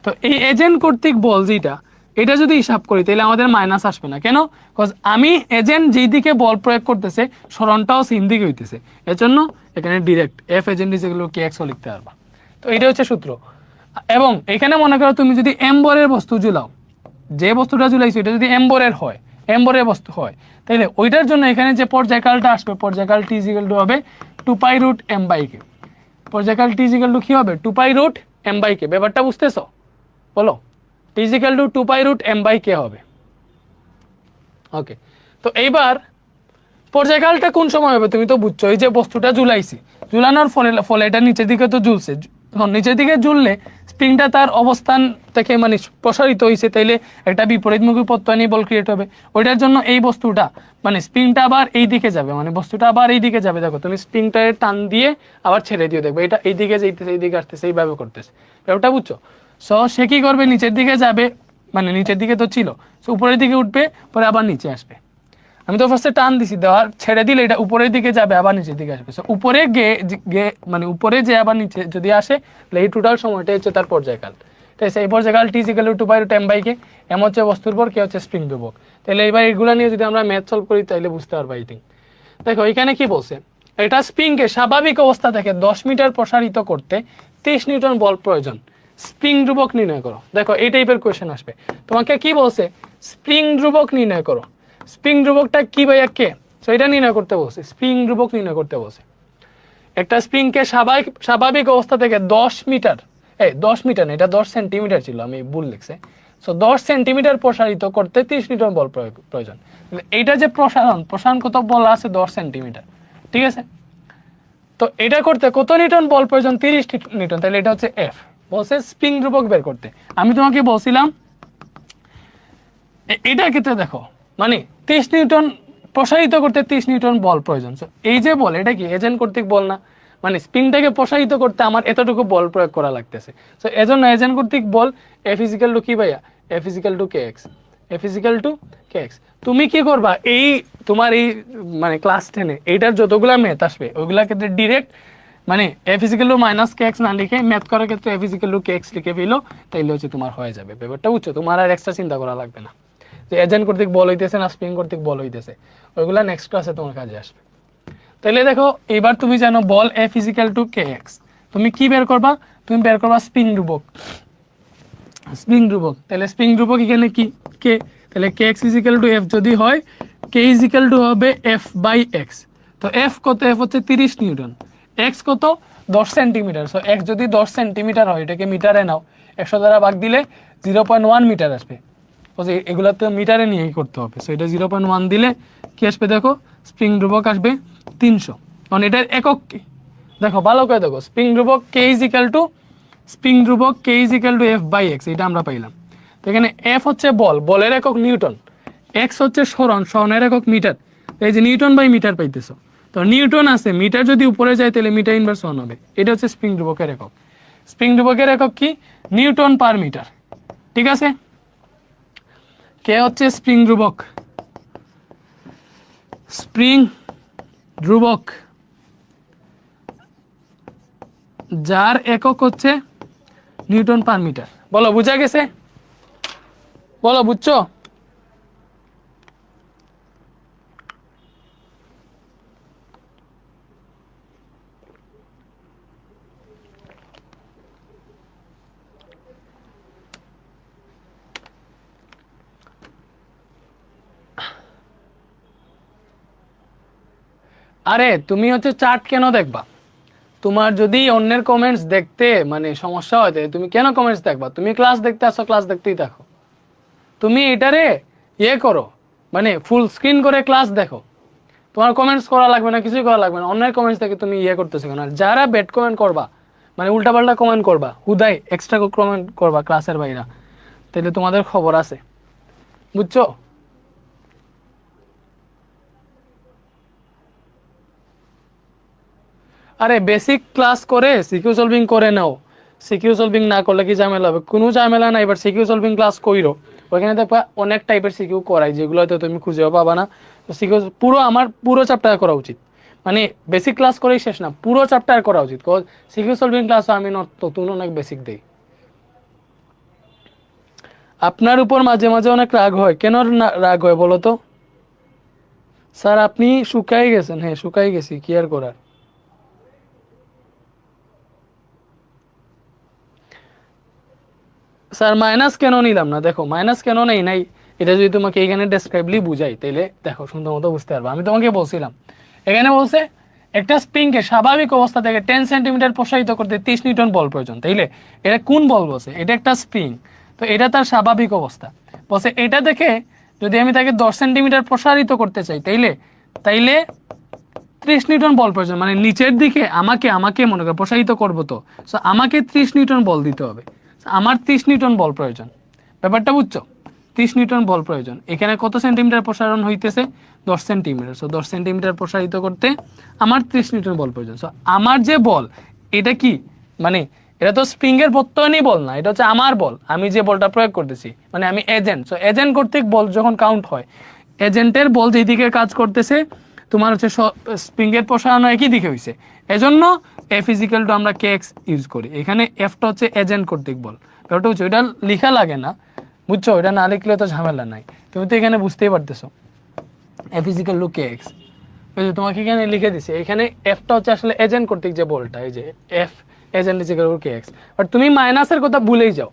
তো এই এজেন্ট কর্তৃক বল যেটা, এটা যদি হিসাব করি তাহলে আমাদের মাইনাস আসবে না, কেন? বিকজ আমি এজেন্ট যেই দিকে বল প্রয়োগ করতেছে সরণটাও সেম দিকে হইতেছে, এর জন্য এখানে direct F agent is equal two K x লিখতে পারবা। তো এটা হচ্ছে সূত্র। এবং এখানে মনে করো তুমি যদি এম বরের বস্তু ঝুলাও, যে বস্তুটা ঝুলাইছো এটা যদি এম বরের হয়, এম বরের বস্তু হয়, তাহলে ওইটার জন্য এখানে যে পর্যায়কালটা আসবে, পর্যায়কাল টি ইজ ইকুয়াল টু হবে 2 pi root M by K. পর্যায়কাল টি ইজ ইকুয়াল টু কি হবে, 2 pi root M by K. ব্যাপারটা বুঝতেছো? বলো, T is equal to 2 pi root M by K হবে। ওকে, তো এইবার পর্যায়কালটা কোন সময় হবে তুমি তো বুঝছো, এই যে বস্তুটা ঝুলাইছি, ঝুলানোর ফলে এটা নিচের দিকে তো ঝুলছে, নিচের দিকে ঝুললে স্প্রিংটা তার অবস্থান থেকে মানে প্রসারিত হয়েছে, তাইলে একটা বিপরীতমুখী প্রত্যয়নী বল ক্রিয়েট হবে। ওইটার জন্য এই বস্তুটা মানে স্প্রিংটা আবার এই দিকে যাবে, মানে বস্তুটা আবার এই দিকে যাবে। দেখো তুমি স্প্রিংটা টান দিয়ে আবার ছেড়ে দিয়ে দেখবে এটা এই দিকে যাইতেছে, এই দিকে আসতেছে, এইভাবে করতেছে, ব্যাপারটা বুঝছো? সো সে কি করবে, নিচের দিকে যাবে, মানে নিচের দিকে তো ছিল, সো উপরের দিকে উঠবে, পরে আবার নিচে আসবে। আমি তো ফার্স্টে টান দিছি, দেওয়ার ছেড়ে দিলে এটা উপরের দিকে যাবে, আবার নিচের দিকে আসবে। উপরে গে মানে উপরে যে আবার নিচে যদি আসে, তাহলে এই টোটাল সময়টা হচ্ছে তার পর্যায়কাল। ঠিক আছে, এই পর্যায়কাল T equal to 2/10/k, M হচ্ছে বস্তুর পর, কে হচ্ছে স্প্রিং ধ্রুবক। তাহলে এবার এগুলো নিয়ে যদি আমরা ম্যাথ সলভ করি তাহলে বুঝতে পারবো। আই থিঙ্ক দেখো এখানে কি বলছে, এটা স্প্রিংকে স্বাভাবিক অবস্থা থেকে 10 মিটার প্রসারিত করতে 30 নিউটন বল প্রয়োজন, স্প্রিং ধ্রুবক নির্ণয় করো। দেখো এই টাইপের কোয়েশ্চেন আসবে, তোমাকে কি বলছে, স্প্রিং ধ্রুবক নির্ণয় করো। স্প্রিং ধ্রুবকটা কি ভাইয়া, কে? সো এটা নির্ণয় করতে বলছে, স্প্রিং ধ্রুবক নির্ণয় করতে বলছে। একটা স্প্রিংকে স্বাভাবিক অবস্থা থেকে 10 মিটার, 10 মিটার না, এটা 10 সেন্টিমিটার ছিল, আমি ভুল লিখছে। সো 10 সেন্টিমিটার প্রসারিত করতে 30 নিউটন বল প্রয়োজন। এইটা যে প্রসারণ কত বলা আছে, 10 সেন্টিমিটার। ঠিক আছে, তো এটা করতে কত নিউটন বল প্রয়োজন, 30 নিউটন। তাহলে এটা হচ্ছে এফ। বলছে স্প্রিং ধ্রুবক বের করতে। আমি তোমাকে বলছিলাম এটা ক্ষেত্রে দেখো, মানে 30 নিউটন প্রসারিত করতে 30 নিউটন বল প্রয়োজন। এই যে বল, এটা কি এজেন্ট কর্তৃক বল না? মানে স্প্রিংটাকে প্রসারিত করতে আমার এতটুকু বল প্রয়োগ করা লাগতেছে। সো এজন্য এজেন্ট কর্তৃক বল এফ ইজিক্যাল টু কি ভাইয়া, F is equal to K x, F is equal to K x. তুমি কি করবা, এই তোমার এই মানে ক্লাস 10-এ এইটার যতগুলা ম্যাথ আসবে ওইগুলা ক্ষেত্রে ডিরেক্ট মানে F is equal to minus K x না লিখে ম্যাথ করার ক্ষেত্রে F is equal to K x লিখে ফেলো, তাইলে হচ্ছে তোমার হয়ে যাবে ব্যাপারটা। বুঝছো, তোমার আর এক্সট্রা চিন্তা করা লাগবে না যে এজেন্ট কর্তৃক বল হইতেছে না স্প্রিং কর্তৃক বল হইতেছে, ওইগুলা নেক্সট ক্লাসে তোমার কাজে আসবে। তাহলে দেখো এবার তুমি জানো বল F is equal to K x, তুমি কি বের করবা, তুমি বের করবা স্প্রিং ধ্রুবক। স্প্রিং ধ্রুবক, তাহলে স্প্রিং ধ্রুবক এখানে কি, কে, তাহলে কে এক্স ইজিক্যাল টু এফ যদি হয়, কে ইজিক্যাল টু হবে এফ বাই এক্স। তো এফ কত, এফ হচ্ছে 30 নিউটন, এক্স কত 10 সেন্টিমিটার। সো এক্স যদি 10 সেন্টিমিটার হয়, এটাকে মিটারে নাও, 100 দ্বারা ভাগ দিলে 0.1 মিটার আসবে। এগুলা তো মিটারে নিয়েই করতে হবে। সো এটা 0.1 দিলে কি আসবে, দেখো স্প্রিং ধ্রুবক আসবে 300। কারণ এটার একক কি দেখো, ভালো করে দেখো, স্প্রিং ধ্রুবক কে ইজিক্যাল টু, স্প্রিং ধ্রুবক K is equal to F by X, এটা আমরা পাইলাম। তো এখানে এফ হচ্ছে বল, বলের একক নিউটন, এক্স হচ্ছে সরণ, সরণের একক মিটার। এই যে নিউটন বাই মিটার পাইতেছো, তো নিউটন আছে, মিটার যদি উপরে যায় তাহলে মিটার ইনভার্স 1 হবে। এটা হচ্ছে স্প্রিং ধ্রুবকের একক। স্প্রিং ধ্রুবকের একক কি, নিউটন পার মিটার। ঠিক আছে, কে হচ্ছে স্প্রিং ধ্রুবক, স্প্রিং ধ্রুবক যার একক হচ্ছে নিউটন পার মিটার। বলো বুঝা গেছে, বলো বুঝছো? আরে তুমি হচ্ছে চার্ট কেন দেখবা, তোমার যদি অন্যের কমেন্টস দেখতে মানে সমস্যা হয় তুমি কেন কমেন্টস দেখবা? তুমি ক্লাস দেখতে আসো, ক্লাস দেখতেই দেখো। তুমি এটারে ইয়ে করো, মানে ফুল স্ক্রিন করে ক্লাস দেখো, তোমার কমেন্টস করা লাগবে না, কিছুই করা লাগবে না। অন্যের কমেন্টস দেখে তুমি ইয়ে করতেছো কেন? আর যারা ব্যাড কমেন্ট করবা, মানে উল্টাপাল্টা কমেন্ট করবা, হুদাই এক্সট্রা কমেন্ট করবা ক্লাসের বাইরা, তাহলে তোমাদের খবর আছে, বুঝছো? আরে বেসিক ক্লাস করে সিকিউ সলভিং করে নাও, সিকিউ সলভিং না করলে কি ঝামেলা হবে? কোনো ঝামেলা না। এবার সিকিউ সলভিং ক্লাস কইরো, ওইখানে দেখবা অনেক টাইপের সিকিউ করাই, যেগুলো হয়তো তুমি খুঁজেও পাবা না। তো সিকিউ পুরো আমার পুরো চ্যাপ্টার করা উচিত, মানে বেসিক ক্লাস করেই শেষ না, পুরো চ্যাপ্টার করা উচিত। সিকিউ সলভিং ক্লাস আমি নতুন অনেক বেসিক দেই। আপনার উপর মাঝে মাঝে অনেক রাগ হয়, কেন রাগ হয় বলো তো? স্যার আপনি শুকাই গেছেন। হ্যাঁ শুকাই গেছি, কি আর করার। স্যার মাইনাস কেন নিলাম না? দেখো মাইনাস কেন নেই নাই, এটা যদি তোমাকে এখানে ডেসক্রাইবলি বুঝাই তাইলে দেখো সুন্দর মতো বুঝতে পারবে। আমি তোমাকে বলছিলাম এখানে বলছে একটা স্প্রিংকে স্বাভাবিক অবস্থা থেকে 10 সেন্টিমিটার প্রসারিত করতে 30 নিউটন বল প্রয়োজন। তাইলে এটা কোন বল বলছে? এটা একটা স্প্রিং, তো এটা তার স্বাভাবিক অবস্থা বলছে। এটা দেখে যদি আমি তাকে 10 সেন্টিমিটার প্রসারিত করতে চাই তাইলে 30 নিউটন বল প্রয়োজন, মানে নিচের দিকে আমাকে মনে করো প্রসারিত করবো, তো আমাকে 30 নিউটন বল দিতে হবে। আমার 30 নিউটন বল প্রয়োজন, ব্যাপারটা বুঝছো? 30 নিউটন বল প্রয়োজন। এখানে কত সেন্টিমিটার প্রসারণ হইতেছে? 10 সেন্টিমিটার। 10 সেন্টিমিটার প্রসারিত করতে আমার 30 নিউটন বল প্রয়োজন। আমার যে বল, এটা কি মানে এটা তো স্প্রিং এর প্রত্যয়নই বল না, এটা হচ্ছে আমার বল, আমি যে বলটা প্রয়োগ করতেছি, মানে আমি এজেন্ট। এজেন্ট কর্তৃক বল যখন কাউন্ট হয়, এজেন্টের বল যেদিকে কাজ করতেছে তোমার হচ্ছে স্প্রিং এর প্রসারণ একই দিকে হয়েছে, এজন্য এফ ইজিক্যাল টু আমরা কে এক্স ইউজ করি। এখানে এফটা হচ্ছে এজেন্ট কর্তৃক বল, ব্যাপারটা হচ্ছে ওইটা লেখা লাগে না, বুঝছো? ওইটা না লিখলে তো ঝামেলা নাই, তুমি তো এখানে বুঝতেই পারতেছো F is equal to K x. তোমাকে এখানে লিখে দিছে, এখানে এফটা হচ্ছে আসলে এজেন্ট কর্তৃক যে বলটা, এই যে এফ এজেন্ট is equal to K X. But তুমি মাইনাসের কথা ভুলেই যাও,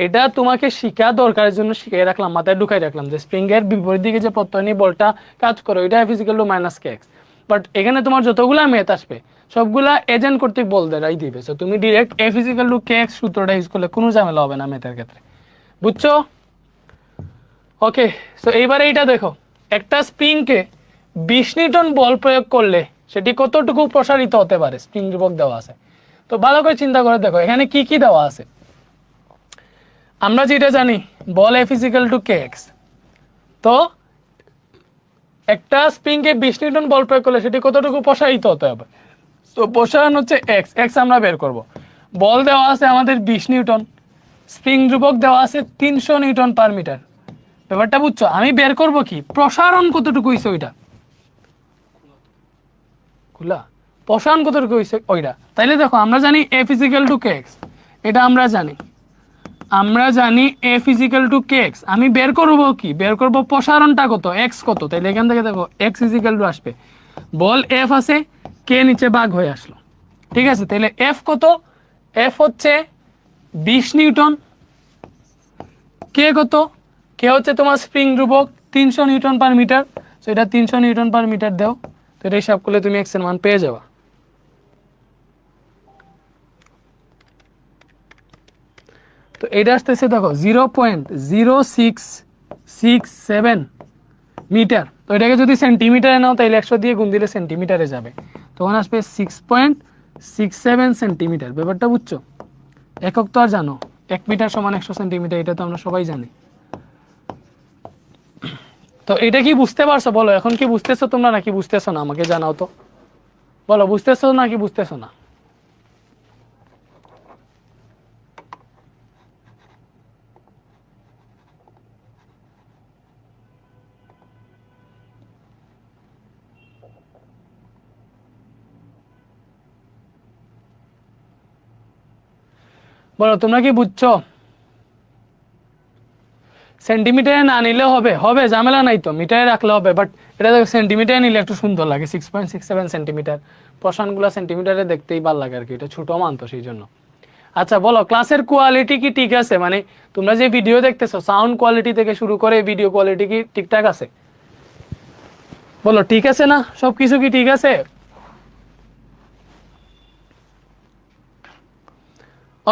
এটা তোমাকে শিখা দরকারের জন্য শিখিয়ে রাখলাম, মাথায় ঢুকাই রাখলাম যে স্প্রিং এর বিপরীত দিকে যে প্রত্যয় নিয়ে বলটা কাজ করে ওইটা F is equal to minus K X. But এখানে তোমার যতগুলা মেথ আসবে সবগুলা এজেন্ট কর্তৃক বল দ্বারাই দিবে, সো তুমি direct F is equal to K x সূত্রটা ইউজ করলে কোনো ঝামেলা হবে না মেথের ক্ষেত্রে, বুঝছো? ওকে, সো এইবারে এইটা দেখো, একটা স্প্রিংকে 20 নিউটন বল প্রয়োগ করলে সেটি কতটুকু প্রসারিত হতে পারে, স্প্রিং ধ্রুবক দেওয়া আছে। তো ভালো করে চিন্তা করে দেখো এখানে কি কি দেওয়া আছে। আমরা যেটা জানি বল F is equal to K x, তো একটা স্প্রিংকে 20 নিউটন বল প্রয়োগ করলে সেটি কতটুকু প্রসারিত হতে হবে, তো প্রসারণ হচ্ছে এক্স, এক্স আমরা বের করব। বল দেওয়া আছে আমাদের 20 নিউটন, স্প্রিং ধ্রুবক দেওয়া আছে 300 নিউটন পার মিটার। ব্যাপারটা বুঝছো? আমি বের করব কি প্রসারণ কতটুকু হইছে ওইটা, খোলা প্রসারণ কতটুকু হইছে ওইটা। তাইলে দেখো আমরা জানি F is equal to K x, এটা আমরা জানি F is equal to K x. আমি বের করব কি, বের করব প্রসারণটা কত, এক্স কত। তাইলে এখান থেকে দেখো এক্স ইজিক্যাল টু আসবে, বল এফ আছে, কে নিচে ভাগ হয়ে আসলো, ঠিক আছে? তাহলে এফ কত, এফ হচ্ছে 20 নিউটন, কে কত, কে হচ্ছে তোমার স্প্রিং ধ্রুবক 300 নিউটন পার মিটার, তো এটা 300 নিউটন পার মিটার দাও, তো এটা হিসাব করলে তুমি এক্স এর মান পেয়ে যাবা। তো এটা আসতেছে দেখো 0.0667 মিটার। তো এটাকে যদি সেন্টিমিটারে নাও তাহলে 100 দিয়ে গুণ দিলে সেন্টিমিটারে যাবে, তখন আসবে 6.67 সেন্টিমিটার। ব্যাপারটা বুঝছো? একক তো আর জানো, 1 মিটার সমান 100 সেন্টিমিটার, এটা তো আমরা সবাই জানি। তো এটা কি বুঝতে পারছো বলো? এখন কি বুঝতেছো তোমরা নাকি বুঝতেছো না? আমাকে জানাও তো, বলো বুঝতেছো নাকি বুঝতেছো না? বলো তোমরা কি বুঝছো? সেন্টিমিটারে না নিলে হবে, হবে ঝামেলা নাই তো, মিটারে রাখলে হবে। বাট এটা দেখো সেন্টিমিটারে নিলে একটু সুন্দর লাগে, 6.67 সেন্টিমিটার। প্রশ্নগুলো সেন্টিমিটারে দেখতেই ভালো লাগে আর কি, এটা ছোট মান তো সেই জন্য। আচ্ছা বলো ক্লাসের কোয়ালিটি কি ঠিক আছে? মানে তোমরা যে ভিডিও দেখতেছো সাউন্ড কোয়ালিটি থেকে শুরু করে ভিডিও কোয়ালিটি কি ঠিকঠাক আছে? বলো ঠিক আছে না? সবকিছু কি ঠিক আছে?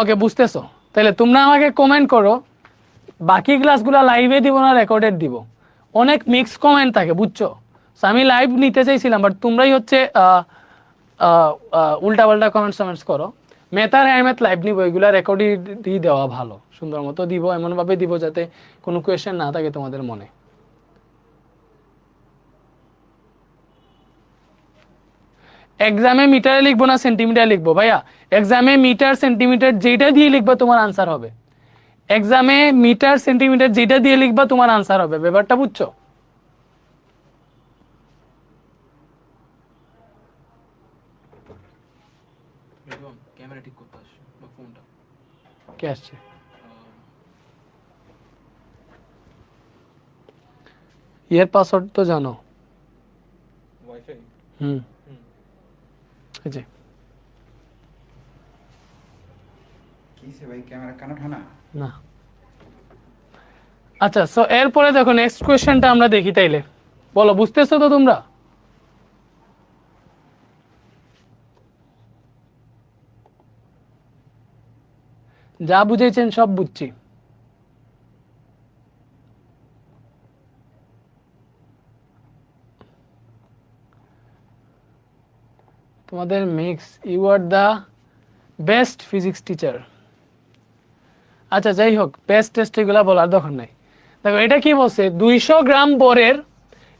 ওকে বুঝতেছো? তাহলে তোমরা আমাকে কমেন্ট করো, বাকি ক্লাসগুলো লাইভে দিব না রেকর্ডেড দিব? অনেক মিক্স কমেন্ট থাকে, বুঝছো? আমি লাইভ নিতে চাইছিলাম, বাট তোমরাই হচ্ছে উল্টাপাল্টা কমেন্টস করো। মেথার হ্যামেথ লাইভ নিব, এগুলো রেকর্ডই দিয়ে দেওয়া ভালো, সুন্দর মতো দিব, এমনভাবে দিব যাতে কোনো কোয়েশ্চেন না থাকে তোমাদের মনে। এক্সামে মিটারে লিখবো না সেন্টিমিটারে লিখবো? ভাইয়া এক্সামে মিটার সেন্টিমিটার যেটা দিয়ে লিখবা তোমার আনসার হবে, এক্সামে মিটার সেন্টিমিটার যেটা দিয়ে লিখবা তোমার আনসার হবে। ব্যাপারটা বুঝছো? ক্যামেরা ঠিক করতে আসছে বা ফোনটা কে আসছে? এর পাসওয়ার্ড তো জানো? ওয়াইফাই। এই যে কিসে ভাই ক্যামেরা কানেক্ট হয় না? না। আচ্ছা সো এরপরে দেখো নেক্সট কোয়েশ্চেনটা আমরা দেখি, তাইলে বলো বুঝতেছো তো তোমরা? যা বুঝেছেন সব বুঝছি। তোমাদের mix, you are the best physics teacher. আচ্ছা যাই হোক, বেস্ট টেস্ট এগুলা বলার দরকার নাই। দেখো এটা কি বলছে, 200 গ্রাম বরের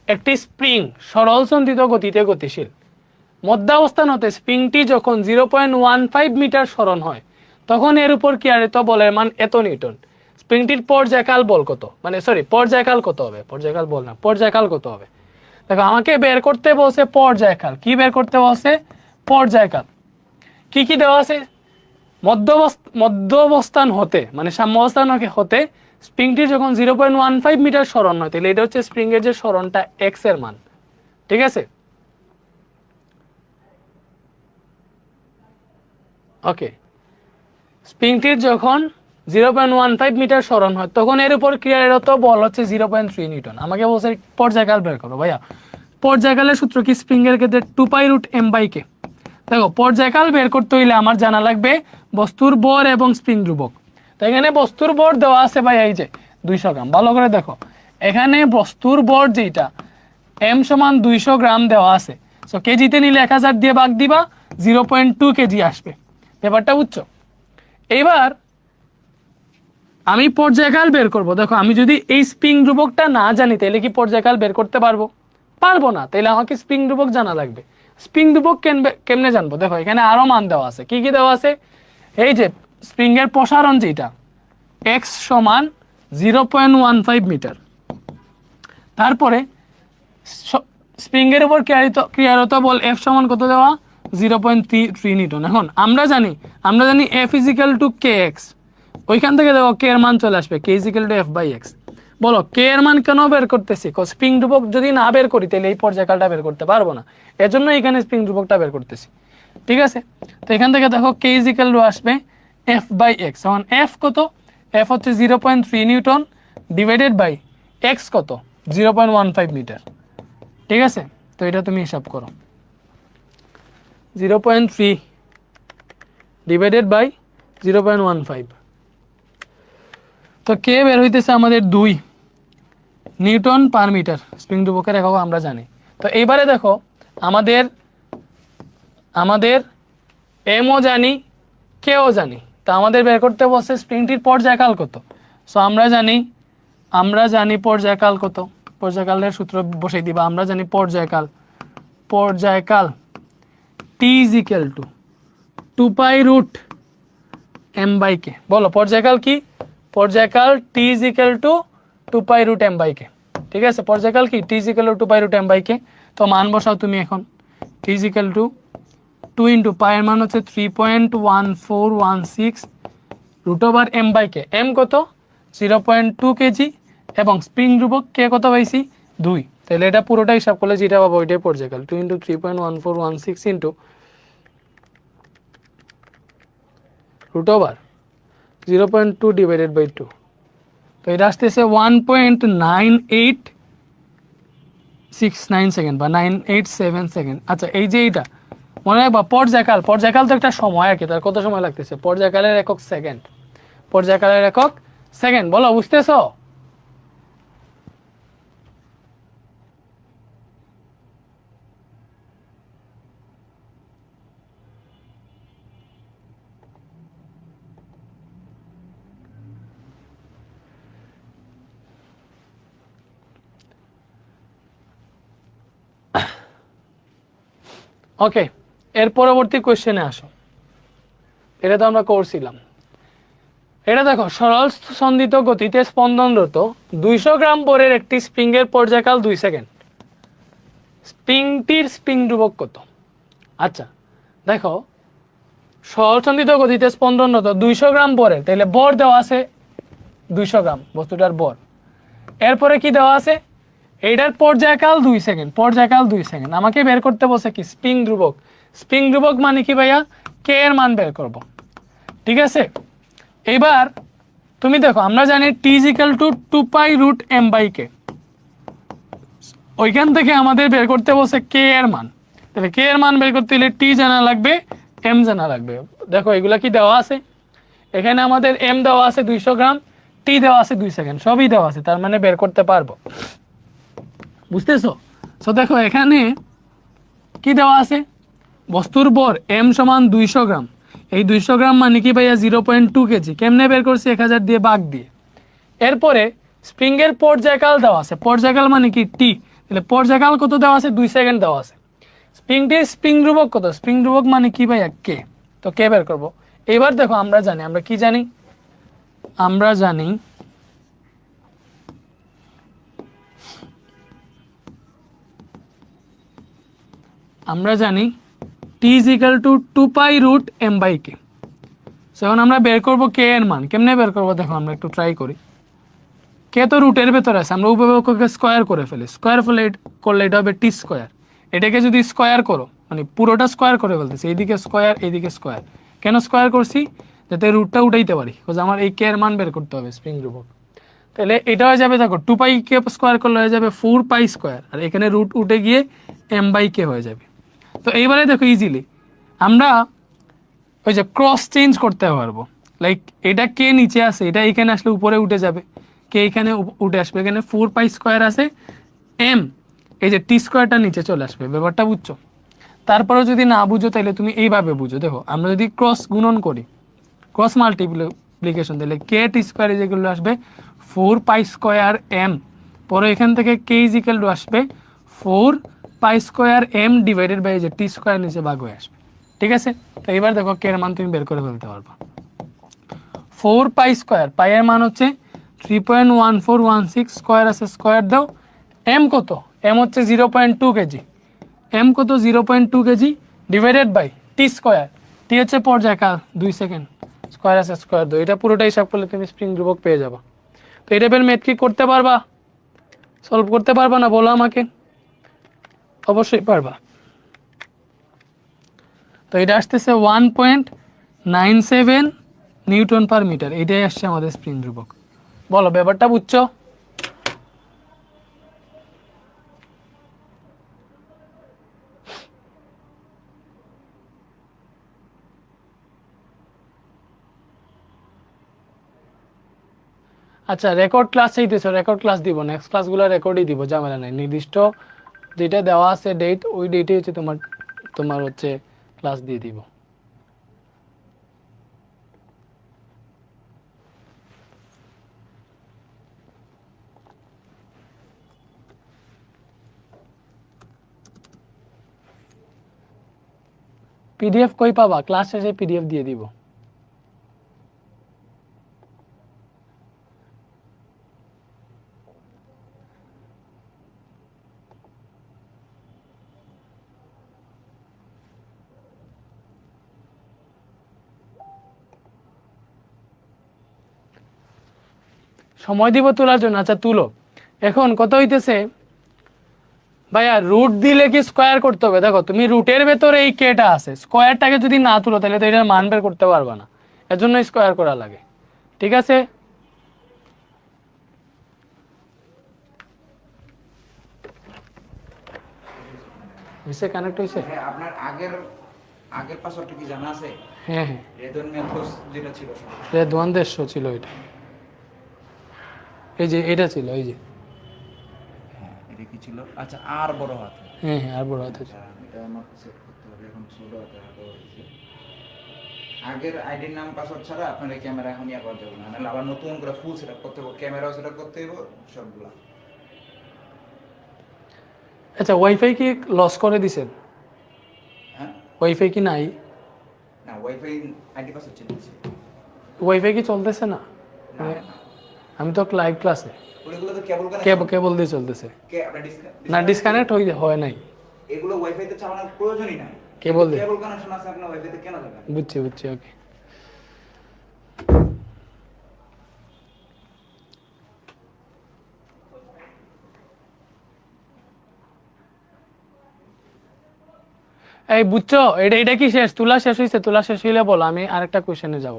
একটি স্প্রিং সরল সন্ধিত গতিতে গতিশীল। মধ্যাবস্থান হতে স্প্রিংটি যখন 0.15 মিটার সরণ হয় তখন এর উপর ক্রিয়ারত বলের মান এত নিউটন। স্প্রিংটির পর্যায়কাল বল কত, মানে সরি পর্যায়কাল কত হবে, পর্যায়কাল বল না, পর্যায়কাল কত হবে। দেখো আমাকে বের করতে বলছে পর্যায়কাল, কি বের করতে বলছে, পর্যায়কাল। কি কি দেওয়া আছে, মধ্যাবস্থান হতে মানে সাম্যাবস্থান হতে স্প্রিংটির যখন 0.15 মিটার সরণ হয়, তাহলে এটা হচ্ছে স্প্রিং এর যে সরণটা এক্স এর মান, ঠিক আছে। ওকে, স্প্রিংটির যখন 0.15 মিটার সরণ হয় তখন এর উপর ক্রিয়ারত বল হচ্ছে 0.3 নিউটন। আমাকে বলছে পর্যায়কাল বের করো। ভাইয়া পর্যায়কালের সূত্র কি স্প্রিং এর ক্ষেত্রে 2π√m/k। দেখো পর্যায়কাল বের করতে হইলে আমার জানা লাগবে বস্তুর ভর এবং স্প্রিং ধ্রুবক। তো এখানে বস্তুর ভর দেওয়া আছে ভাই এই যে 200 গ্রাম। ভালো করে দেখো এখানে বস্তুর ভর যেটা m = 200 গ্রাম দেওয়া আছে, সো কেজিতে নিলে 1000 দিয়ে ভাগ দিবা 0.2 কেজি আসবে। ব্যাপারটা বুঝছো? এইবার আমি পর্যায়কাল বের করব। দেখো আমি যদি এই স্প্রিং ধ্রুবকটা না জানি তাহলে কি পর্যায়কাল বের করতে পারবো? পারবো না। তাহলে আমাকে স্প্রিং ধ্রুবক জানা লাগবে। স্প্রিং ধ্রুবক কেমনে জানবো? দেখো এখানে আরো মান দেওয়া আছে। কি কি দেওয়া আছে? এই যে স্প্রিং এর প্রসারণ যেটা x = 0.15 মিটার, তারপরে স্প্রিং এর উপর ক্রিয়ারত বল F সমান কত দেওয়া, 0.3 নিউটন। এখন আমরা জানি F = kx, ওইখান থেকে দেখো k এর মান চলে আসবে, k = F/x। বলো k এর মান কেন বের করতেছি? স্প্রিং ধ্রুবক যদি না বের করি তাহলে এই পর্যায়কালটা বের করতে পারবো না, এজন্য এখানে স্প্রিং ধ্রুবকটা বের করতেছি, ঠিক আছে। তো এখান থেকে দেখো k = আসবে F/x। এখন F কত? F হচ্ছে 0.3 নিউটন ডিভাইডেড বাই x কত, 0.15 মিটার, ঠিক আছে। তো এটা তুমি হিসাব করো, 0.3 ডিভাইডেড বাই 0.15। তো কে বের হইতেছে আমাদের 2 নিউটন পার মিটার। স্প্রিং ধ্রুবকের একক আমরা জানি। তো এইবারে দেখো আমাদের এমও জানি, কেও জানি। তো আমাদের বের করতে বলছে স্প্রিংটির পর্যায়কাল কত। সো আমরা জানি পর্যায়কাল কত। পর্যায়কালের সূত্র বসাই দিবা। আমরা জানি পর্যায়কাল t = 2π√m/k। বলো পর্যায়কাল কি? পর্যায়কাল t = 2π√m/k, ঠিক আছে। পর্যায়কাল কি? t = 2π√m/k। তো মান বসাও তুমি এখন। t = 2 × π এর মান হচ্ছে 3.1416 √m/k। m কত? 0.2 কেজি এবং স্প্রিং ধ্রুবক k কত পাইছি? 2। তাহলে এটা পুরোটা হিসাব করলে যেটা পাবো ওইটাই পর্যায়কাল। 2 × 3.1416 √0.2 ডিভাইডেড বাই 2। তো এটা আসতেছে 1.9869 সেকেন্ড বা 987 সেকেন্ড। আচ্ছা এই যে এইটা মনে রাখবা পর্যায়কাল তো একটা সময় আর কি, তার কত সময় লাগতেছে? পর্যায়কালের একক সেকেন্ড। পর্যায়কালের একক সেকেন্ড। বলো বুঝতেছো? ওকে, এর পরবর্তী কোশ্চেনে আসো। এটা তো আমরা করছিলাম। এটা দেখো সরল সন্দিত গতিতে স্পন্দনরত 200 গ্রাম ভরের একটি স্প্রিং এর পর্যায়কাল 2 সেকেন্ড। স্প্রিংটির স্প্রিং ধ্রুবক কত? আচ্ছা দেখো সরল সন্দিত গতিতে স্পন্দনরত 200 গ্রাম ভরের, তাহলে ভর দেওয়া আছে 200 গ্রাম বস্তুটার ভর। এরপরে কি দেওয়া আছে? এইটার পর্যায়কাল 2 সেকেন্ড। পর্যায়কাল 2 সেকেন্ড। আমাকে বের করতে বলছে কি? স্প্রিং ধ্রুবক। স্প্রিং ধ্রুবক মানে কি ভাইয়া? k এর মান বের করব, ঠিক আছে। এবার তুমি দেখো আমরা জানি t = 2π√m/k। ওইখান থেকে আমাদের বের করতে বলছে k এর মান। তাহলে k এর মান বের করতে হলে t জানা লাগবে, m জানা লাগবে। দেখো এগুলা কি দেওয়া আছে? এখানে আমাদের m দেওয়া আছে 200 গ্রাম, t দেওয়া আছে 2 সেকেন্ড, সবই দেওয়া আছে, তার মানে বের করতে পারবো। বুঝতেছো? সো দেখো এখানে কি দেওয়া আছে? বস্তুর ভর m = 200 গ্রাম। এই 200 গ্রাম মানে কি ভাইয়া? 0.2 কেজি। কেমনে বের করছি? 1000 দিয়ে ভাগ দিয়ে। এরপরে স্প্রিং এর পর্যায়কাল দেওয়া আছে। পর্যায়কাল মানে কি? t। তাহলে পর্যায়কাল কত দেওয়া আছে? 2 সেকেন্ড দেওয়া আছে। স্প্রিংটির স্প্রিং ধ্রুবক কত? স্প্রিং ধ্রুবক মানে কি ভাইয়া? k। তো k বের করব। এবার দেখো আমরা কি জানি? আমরা জানি আমরা জানি টি ইজ ইকাল টু 2π√m/k। এখন আমরা বের করব কে এর মান। কেমনে বের করব দেখো, আমরা একটু ট্রাই করি। কে তো রুটের ভেতরে আছে, আমরা উপবাক্যকে স্কোয়ার করে ফেলি। স্কোয়ার করলে এটা হবে টি স্কোয়ার। এটাকে যদি স্কোয়ার করো, মানে পুরোটা স্কোয়ার করে ফেলতেছি, এইদিকে স্কোয়ার এইদিকে স্কোয়ার। কেন স্কোয়ার করছি? যাতে রুটটা উঠাইতে পারি, বিকজ আমার এই কে এর মান বের করতে হবে স্প্রিং ধ্রুবক। তাহলে এটা হয়ে যাবে, দেখো 2π কে স্কোয়ার করলে হয়ে যাবে 4π স্কোয়ার, আর এখানে রুট উঠে গিয়ে m/k হয়ে যাবে। তো এইবারে দেখো ইজিলি আমরা ওই যে ক্রস চেঞ্জ করতে পারবো। লাইক এটা কে নিচে আছে, এটা এখানে আসলে উপরে উঠে যাবে, কে এখানে উঠে আসবে, এখানে 4π স্কোয়ার আছে, m এই যে টি স্কোয়ারটা নিচে চলে আসবে। ব্যাপারটা বুঝছো? তারপরে যদি না বুঝো তাহলে তুমি এইভাবে বুঝো। দেখো আমরা যদি ক্রস গুণন করি, ক্রস মাল্টিপ্লিকেশন, তাহলে কে টি স্কোয়ার যেগুলো আসবে 4π স্কোয়ার m, পরে এখান থেকে কে ইজ ইকাল টু আসবে 4π স্কোয়ার m ডিভাইডেড বাই যে টি স্কোয়ার নিচে ভাগ হয়ে আসবে। ঠিক আছে? তো এবার দেখো কে এর মান তুমি বের করে ফেলতে পারবা। 4π স্কোয়ার, পাই এর মান হচ্ছে 3.1416, স্কোয়ার আছে স্কোয়ার দাও। m কত? m হচ্ছে 0.2 কেজি। m কত? 0.2 KG divided by T square. T হচ্ছে পর্যায়কাল 2 সেকেন্ড, স্কোয়ার আছে স্কোয়ার দাও। এটা পুরোটা হিসাব করলে তুমি স্প্রিং ধ্রুবক পেয়ে যাবা। তো এই টাইপের ম্যাথ কি করতে পারবা? সলভ করতে পারবা না বলো আমাকে? অবশ্যই পারবা। তো এটা আসতেছে 1.97 নিউটন পার মিটার। এটাই আসছে আমাদের স্প্রিং ধ্রুবক। বলো ব্যাপারটা বুঝছো? আচ্ছা, রেকর্ড ক্লাস চাইতেছো, রেকর্ড ক্লাস দিব, নেক্সট ক্লাসগুলো রেকর্ডই দিব, ঝামেলা নাই। নির্দিষ্ট যেটা দেওয়া আছে ডেট, ওই ডেটে হচ্ছে তোমার হচ্ছে ক্লাস দিয়ে দিব। পিডিএফ কই পাবা? ক্লাস শেষে পিডিএফ দিয়ে দিব। সময় দিব তোলার জন্য। আচ্ছা তুলো। এখন কত হইতেছে ভাইয়া, রুট দিলে কি স্কোয়ার করতে হবে? দেখো তুমি রুটের ভেতরে এই কেটা আছে, স্কোয়ারটাকে যদি না তুলো তাহলে তো এটার মান বের করতে পারবা না, এর জন্য স্কোয়ার করা লাগে। ঠিক আছে? হইছে? কানেক্ট হইছে? হ্যাঁ, আপনার আগের আগের পাসওয়ার্ডটা কি জানা আছে? হ্যাঁ হ্যাঁ, রেদন মেথডস যেটা ছিল। রেদওয়ান 150 ছিল এটা। এই যে এটা ছিল, এই যে। হ্যাঁ, এটা কি ছিল? আচ্ছা, আর বড় হাতে। হ্যাঁ হ্যাঁ, আর বড় হাতে। এটা আমার সেট করতে হবে, এখন ছোট হাতে হয়েছে। আগের আইডির নাম পাসওয়ার্ড ছাড়া আপনার এই ক্যামেরা এখন ইয়া করা যাবে না, নাহলে আবার নতুন করে ফুল সেটআপ করতে হবে, ক্যামেরাও সেটআপ করতে হবে সবগুলা। আচ্ছা, ওয়াইফাই কি লস করে দিছেন? হ্যাঁ, ওয়াইফাই কি নাই? না, wifi ID password change. Wifi কি চলতেছে না? না, আমি তো লাইভ ক্লাসে, ওইগুলো তো কেবল কেবল দিয়ে চলতেছে। কে আপনার না, ডিসকানেক্ট হয় নাই। এগুলো ওয়াইফাইতে চালানোর প্রয়োজনই নাই, কেবল দিয়ে। কেবল কানেকশন আছে আপনার ওয়াইফাইতে, কেন যাবে? বুঝছি বুঝছি, ওকে। এই বুঝছো, এটা কি শেষ? তুলা শেষ হয়েছে? তুলা শেষ হইলে বলো, আমি আরেকটা কোয়েশ্চেনে যাব।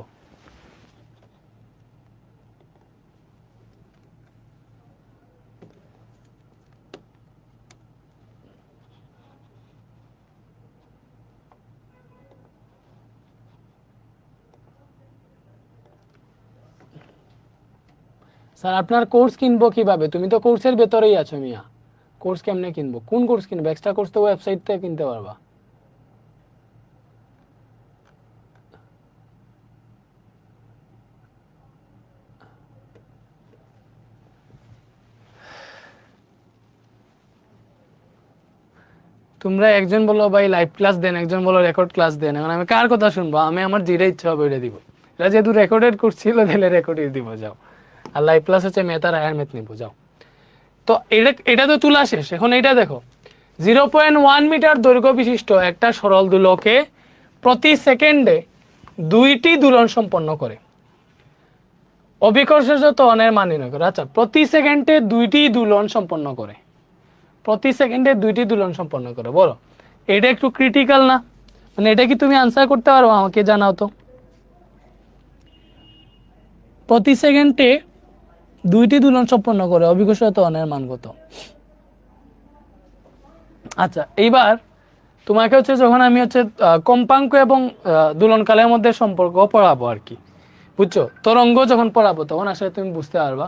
স্যার আপনার কোর্স কিনবো কিভাবে? তুমি তো কোর্সের ভেতরেই আছো মিয়া। কোর্স কেমনে কিনবো? কোন কোর্স কিনবো? এক্সট্রা কোর্স তো ওয়েবসাইট থেকে কিনতে পারবা। তোমরা একজন বলো ভাই লাইভ ক্লাস দেন, একজন বলো রেকর্ড ক্লাস দেন। এখন আমি কার কথা শুনবো? আমি আমার যেটা ইচ্ছা হবে ওইটা দিব। এটা যেহেতু রেকর্ডেড করছিল তাহলে রেকর্ডই দিব, যাও। আর লাইভ ক্লাস হচ্ছে মেথ আর হায়ার ম্যাথ নিবো, যাও। তো এটা তো তুলা শেষ। এখন এটা দেখো, 0.1 মিটার দৈর্ঘ্য বিশিষ্ট একটা সরল দোলকে প্রতি সেকেন্ডে 2টি দোলন সম্পন্ন করে। অভিকর্ষজ ত্বরণের মান নির্ণয় করে। আচ্ছা, প্রতি সেকেন্ডে 2টি দোলন সম্পন্ন করে, প্রতি সেকেন্ডে 2টি দোলন সম্পন্ন করে। বলো, এটা একটু ক্রিটিক্যাল না? মানে এটা কি তুমি আনসার করতে পারো? আমাকে জানাও তো। প্রতি সেকেন্ডে 2টি দোলন সম্পন্ন করে, অভিকর্ষজ ত্বরণের মান কত? আচ্ছা, এইবার তোমাকে হচ্ছে যখন আমি হচ্ছে কম্পাঙ্ক এবং দোলনকালের মধ্যে সম্পর্ক পড়াবো আর কি, বুঝছো? তরঙ্গ যখন পড়াবো তখন আসলে তুমি বুঝতে পারবা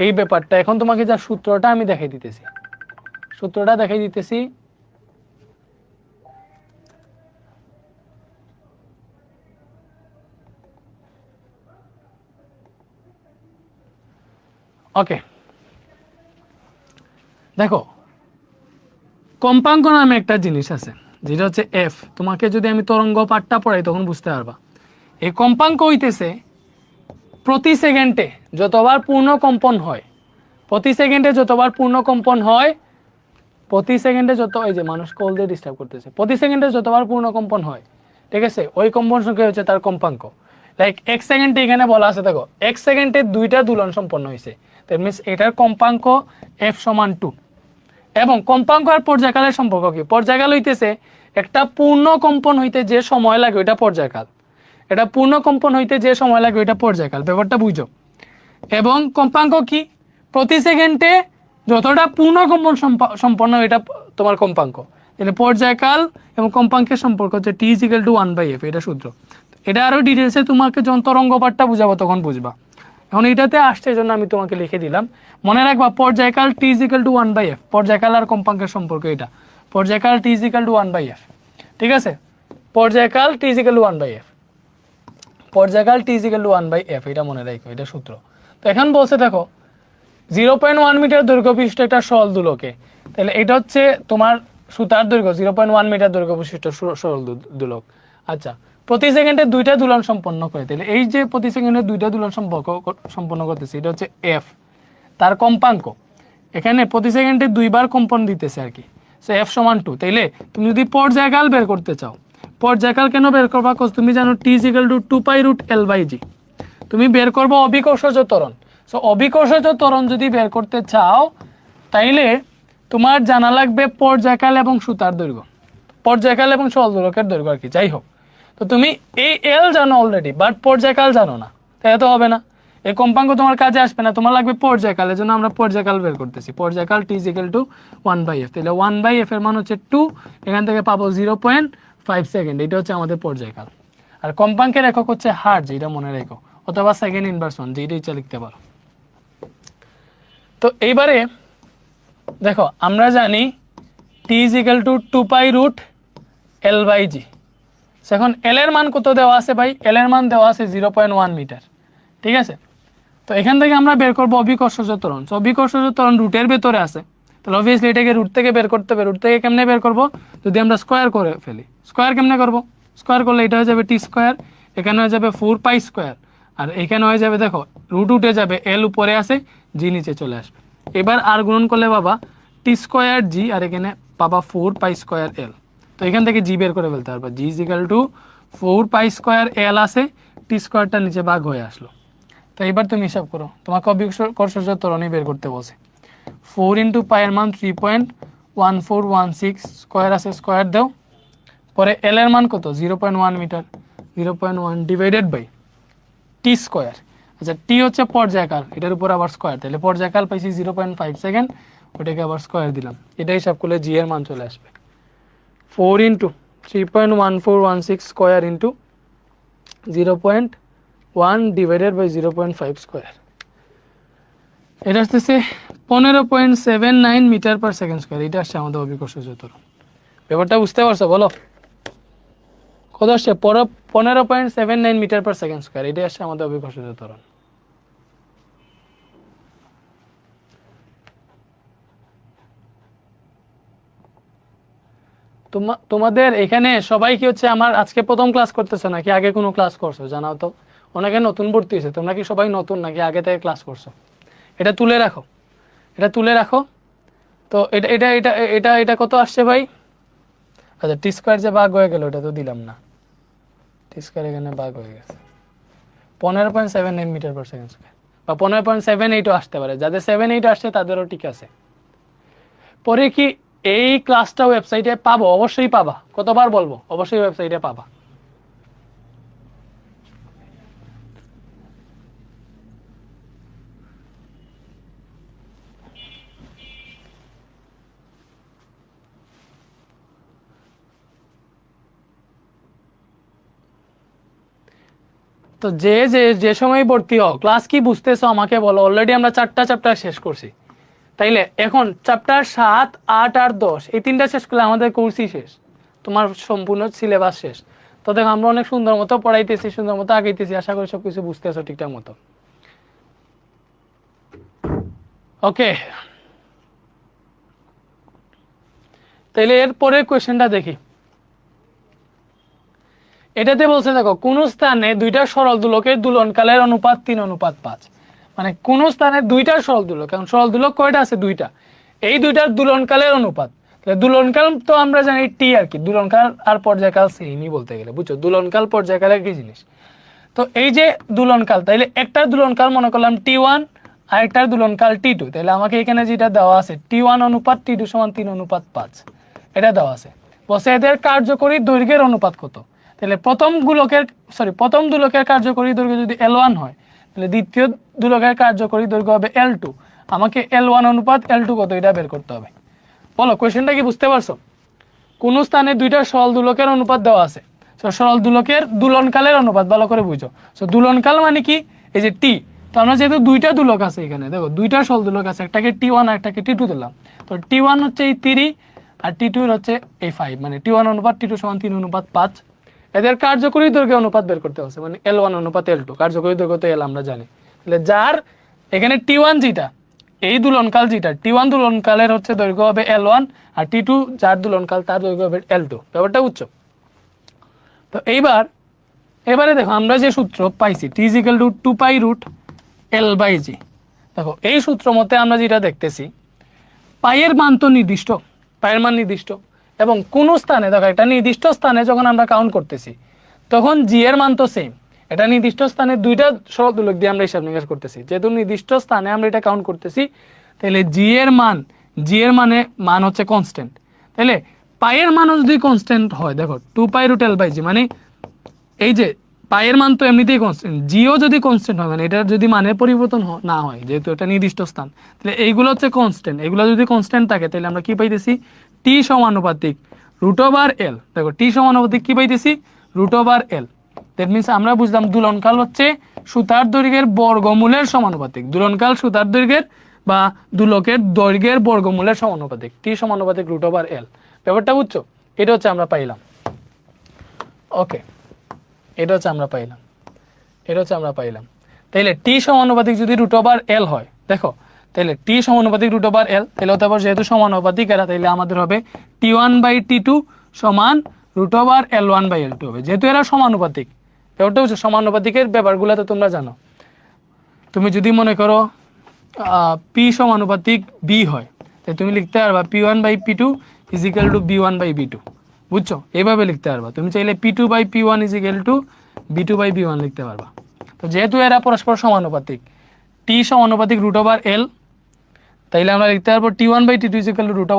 এই ব্যাপারটা। এখন তোমাকে যা সূত্রটা আমি দেখাই দিতেছি, সূত্রটা দেখাই দিতেছি। ওকে, দেখো, কম্পাঙ্ক নামে একটা জিনিস আছে যেটা হচ্ছে এফ। তোমাকে যদি আমি তরঙ্গ পাঠটা পড়াই তখন বুঝতে পারবা। এই কম্পাঙ্ক হইতেছে প্রতি সেকেন্ডে যতবার পূর্ণ কম্পন হয়, প্রতি সেকেন্ডে যতবার পূর্ণ কম্পন হয়, প্রতি সেকেন্ডে যত, এই যে মানুষ কল দিয়ে ডিস্টার্ব করতেছে, প্রতি সেকেন্ডে যতবার পূর্ণ কম্পন হয়, ঠিক আছে, ওই কম্পন সংখ্যা হচ্ছে তার কম্পাঙ্ক। লাইক 1 সেকেন্ডে এখানে বলা আছে, দেখো 1 সেকেন্ডে 2টা দোলন সম্পন্ন হয়েছে, দ্যাট মিনস এটার কম্পাঙ্ক এফ সমান 2। এবং কম্পাঙ্ক আর পর্যায়কালের সম্পর্ক কি? পর্যায়কাল হইতেছে একটা পূর্ণ কম্পন হইতে যে সময় লাগে ওইটা পর্যায়কাল, এটা পূর্ণ কম্পন হইতে যে সময় লাগে ওইটা পর্যায়কাল, ব্যাপারটা বুঝো। এবং কম্পাঙ্ক কি? প্রতি সেকেন্ডে যতটা পূর্ণ কম্পন সম্পন্ন এটা তোমার কম্পাঙ্ক। তাহলে পর্যায়কাল এবং কম্পাঙ্কের সম্পর্ক হচ্ছে টি ইজ ইকুয়াল টু 1/f, এটা সূত্র। এটা আরো ডিটেলসে তোমাকে যখন তরঙ্গ পাঠটা বুঝাবো তখন বুঝবা। এখন এটাতে আসছে জন্য আমি তোমাকে লিখে দিলাম। মনে রাখবা পর্যায়কাল T is equal to 1/f, পর্যায়কাল আর কম্পাঙ্কের সম্পর্ক এটা। পর্যায়কাল T is equal to 1/f, ঠিক আছে? পর্যায়কাল T is equal to 1/f, পর্যায়কাল T is equal to 1/f, এটা মনে রাখো, এটা সূত্র। তো এখন বলছে দেখো 0.1 মিটার দৈর্ঘ্য বিশিষ্ট একটা সরল দোলকে, তাহলে এটা হচ্ছে তোমার সুতার দৈর্ঘ্য 0.1 মিটার দৈর্ঘ্য বিশিষ্ট সরল দোলক। আচ্ছা, প্রতি সেকেন্ডে 2টা দোলন সম্পন্ন করে, তাহলে এই যে প্রতি সেকেন্ডে 2টা দোলন সম্পন্ন করতেছে এটা হচ্ছে এফ, তার কম্পাঙ্ক। এখানে প্রতি সেকেন্ডে 2বার কম্পন দিতেছে আর কি, সো এফ সমান 2। তাইলে তুমি যদি পর্যায়কাল বের করতে চাও, পর্যায়কাল কেন বের করবা? কজ তুমি জানো টি ইজ ইকুয়াল টু 2π√L/g। তুমি বের করবো অভিকর্ষজ ত্বরণ। সো অভিকর্ষজ ত্বরণ যদি বের করতে চাও তাইলে তোমার জানা লাগবে পর্যায়কাল এবং সুতার দৈর্ঘ্য, পর্যায়কাল এবং সরল দোলকের দৈর্ঘ্য আর কি। যাই হোক, তো তুমি এই এল জানো অলরেডি, বাট পর্যায়কাল জানো না, তাই তো হবে না। এই কম্পাঙ্ক তোমার কাজে আসবে না, তোমার লাগবে পর্যায়কাল। এর জন্য আমরা পর্যায়কাল বের করতেছি। পর্যায়কাল T is equal to 1/f, তাহলে 1/f এর মান হচ্ছে 2, এখান থেকে পাবো 0.5 সেকেন্ড, এটা হচ্ছে আমাদের পর্যায়কাল। আর কম্পাঙ্কের একক হচ্ছে হার্জ, এটা মনে রেখো, অথবা সেকেন্ড ইনভার্স 1, যেটা ইচ্ছা লিখতে পারো। তো এইবারে দেখো, আমরা জানি টি ইজ ইকুয়াল টু 2π√L/g। এখন এল এর মান কত দেওয়া আছে ভাই? এল এর মান দেওয়া আছে 0.1 মিটার, ঠিক আছে? তো এখান থেকে আমরা বের করবো অভিকর্ষজ ত্বরণ। সো অভিকর্ষজ ত্বরণ রুটের ভেতরে আছে, তাহলে অবভিয়াসলি এটাকে রুট থেকে বের করতে হবে। রুট থেকে কেমনে বের করবো? যদি আমরা স্কোয়ার করে ফেলি। স্কোয়ার কেমনে করবো? স্কোয়ার করলে এটা হয়ে যাবে টি², এখানে হয়ে যাবে 4π², আর এখানে হয়ে যাবে, দেখো রুট উঠে যাবে, এল উপরে আছে, জি নিচে চলে আসবে। এবার আর গুণন করলে বাবা টি²g, আর এখানে পাবা 4π²L। তো এখান থেকে জি বের করে ফেলতে পারবা, জি ইজ ইকুয়াল টু 4π²L আছে, টি²টা নিচে ভাগ হয়ে আসলো। তো এবার তুমি হিসাব করো, তোমাকে অভিকর্ষজ ত্বরণই বের করতে বলছে। 4 × π এর মান 3.1416, স্কোয়ার আছে, স্কোয়ার দাও। পরে এল এর মান কত? 0.1 মিটার, 0.1 ডিভাইডেড বাই টি²। আচ্ছা, টি হচ্ছে পর্যায়কাল, এটার উপর আবার স্কোয়ার, তাহলে পর্যায়কাল পাইছি 0.5 সেকেন্ড, ওটাকে আবার স্কোয়ার দিলাম। এটা হিসাব করলে জি এর মান চলে আসবে 4 × 3.1416 square into 0.1 divided by 0.5 square. এটা আসতেছে 15.79 মিটার পার সেকেন্ড স্কোয়ার। এটা আসছে আমাদের অভিকর্ষজ ত্বরণ। ব্যাপারটা বুঝতে পারছো? বলো কত আসছে? 15.79 মিটার পার সেকেন্ড স্কোয়ার, এটা আসছে আমাদের অভিকর্ষজ ত্বরণ। তোমাদের এখানে সবাই কি হচ্ছে আমার আজকে প্রথম ক্লাস করতেছো নাকি আগে কোনো ক্লাস করছো? জানাও তো। অনেকে নতুন ভর্তি হয়েছে, তোমরা কি সবাই নতুন নাকি আগে থেকে ক্লাস করছো? এটা তুলে রাখো, এটা তুলে রাখো। তো এটা এটা এটা এটা এটা কত আসছে ভাই? আচ্ছা টি স্কোয়ার যে ভাগ হয়ে গেল ওটা তো দিলাম না, টি স্কোয়ার এখানে ভাগ হয়ে গেছে 15.79 মিটার পার সেকেন্ড স্কোয়ার, বা 15.78ও আসতে পারে। যাদের 78 আসছে তাদেরও ঠিক আছে। পরে কি এই ক্লাসটা ওয়েবসাইটে পাবো? অবশ্যই পাবা। কতবার বলবো? অবশ্যই ওয়েবসাইটে পাবা। তো যে যে যে সময় ভর্তি হও, ক্লাস কি বুঝতেছো আমাকে বলো। অলরেডি আমরা 4টা চ্যাপ্টার শেষ করছি, তাইলে এখন চ্যাপ্টার 7, 8 আর 10 এই 3টা শেষ করলে আমাদের কোর্সই শেষ, তোমার সম্পূর্ণ সিলেবাস শেষ। তো দেখো আমরা অনেক সুন্দর মতো পড়াইতেছি, সুন্দর মতো আগাইতেছি, আশা করি সবকিছু বুঝতেছো ঠিকঠাক মতো। ওকে, তাইলে এর পরের কোয়েশ্চেনটা দেখি। এটাতে বলছে দেখো কোন স্থানে দুইটা সরল দোলকের দুলনকালের অনুপাত 3:5, মানে কোন স্থানে দুইটা সরল দোলক, কারণ সরল দোলক কয়টা আছে? দুইটা। এই দুইটার দুলনকালের অনুপাত, তাহলে দুলনকাল তো আমরা জানি টি আর কি, দুলনকাল আর পর্যায়কাল সেমই বলতে গেলে, বুঝছো? দুলনকাল পর্যায়কাল একই জিনিস। তো এই যে দুলনকাল, তাইলে একটার দুলনকাল মনে করলাম T1 আর একটার দুলনকাল T2, তাহলে আমাকে এখানে যেটা দেওয়া আছে T1 অনুপাত T2 সমান 3:5 এটা দেওয়া আছে। বসে এদের কার্যকরী দৈর্ঘ্যের অনুপাত কত? তাহলে প্রথম দুলকের কার্যকরী দৈর্ঘ্য যদি L1 হয়, তাহলে দ্বিতীয় দুলকের কার্যকরী দৈর্ঘ্য হবে L2। আমাকে L1 অনুপাত L2 কত এটা বের করতে হবে। বলো কোয়েশ্চেনটা কি বুঝতে পারছো? কোন স্থানে দুইটা সরল দোলকের অনুপাত দেওয়া আছে, সরল দোলকের দুলনকালের অনুপাত ভালো করে বুঝো। দুলনকাল মানে কি? এই যে টি, তো আমরা যেহেতু দুইটা দোলক আছে এখানে, দেখো দুইটা সরল দোলক আছে, একটাকে T1 আর একটাকে T2 দিলাম। তো T1 হচ্ছে এই 3 আর T2 হচ্ছে এই 5, মানে T1 অনুপাত T2 সমান 3:5। এদের কার্যকরী দৈর্ঘ্য অনুপাত বের করতে হবে, মানে L1 অনুপাত L2, কার্যকরী দৈর্ঘ্য তো L আমরা জানি। তাহলে যার এখানে T1 যেটা, এই দুলনকাল যেটা T1 দুলনকালের হচ্ছে দৈর্ঘ্য হবে L1, আর T2 যার দুলনকাল তার দৈর্ঘ্য হবে L2। ব্যাপারটা বুঝছো? তো এবারে দেখো আমরা যে সূত্র পাইছি T = 2π√L/g, দেখো এই সূত্র মতে আমরা যেটা দেখতেছি পাইয়ের মান তো নির্দিষ্ট, পাইয়ের মান নির্দিষ্ট, এবং কোন স্থানে দেখো একটা নির্দিষ্ট স্থানে যখন আমরা কাউন্ট করতেছি তখন জি এর মান তো সেম। এটা নির্দিষ্ট স্থানে দুইটা সরল দোলক দিয়ে আমরা হিসাব নিকাশ করতেছি, যেহেতু নির্দিষ্ট স্থানে আমরা এটা কাউন্ট করতেছি, তাহলে জি এর মান হচ্ছে কনস্ট্যান্ট। তাহলে পাইয়ের মানও যদি কনস্ট্যান্ট হয়, দেখো 2π√L/g, মানে এই যে পাইয়ের মান তো এমনিতেই কনস্ট্যান্ট, জিও যদি কনস্ট্যান্ট হয়, মানে এটার যদি মানের পরিবর্তন না হয়, যেহেতু এটা নির্দিষ্ট স্থান, তাহলে এইগুলো হচ্ছে কনস্ট্যান্ট। এগুলো যদি কনস্ট্যান্ট থাকে তাহলে আমরা কি পাইতেছি? টি সমানুপাতিক √L। দেখো টি সমানুপাতিক কি পাইতেছি? √L। দ্যাট মিনস আমরা বুঝলাম দুলনকাল হচ্ছে সুতার দৈর্ঘ্যের বর্গমূলের সমানুপাতিক। দুলনকাল সুতার দৈর্ঘ্যের বা দুলকের দৈর্ঘ্যের বর্গমূলের সমানুপাতিক, টি সমানুপাতিক √L। ব্যাপারটা বুঝছো? এটা হচ্ছে আমরা পাইলাম। ওকে, এটা হচ্ছে আমরা পাইলাম। তাইলে টি সমানুপাতিক যদি √L হয়, দেখো তাহলে টি সমানুপাতিক √L, তাহলে হতে পারে যেহেতু সমানুপাতিক এরা, তাহলে আমাদের হবে T1/T2 সমান √L1/L2 হবে, যেহেতু এরা সমানুপাতিক। ব্যাপারটা হচ্ছে সমানুপাতিকের ব্যাপারগুলো তো তোমরা জানো। তুমি যদি মনে করো পি সমানুপাতিক বি হয়, তাই তুমি লিখতে পারবা P1/P2 = B1/B2, বুঝছো? এইভাবে লিখতে পারবা। তুমি চাইলে P2/P1 = B2/B1 লিখতে পারবা। তো যেহেতু এরা পরস্পর সমানুপাতিক, টি সমানুপাতিক √L, তাইলে আমরা লিখতে পারবো T1/T2 =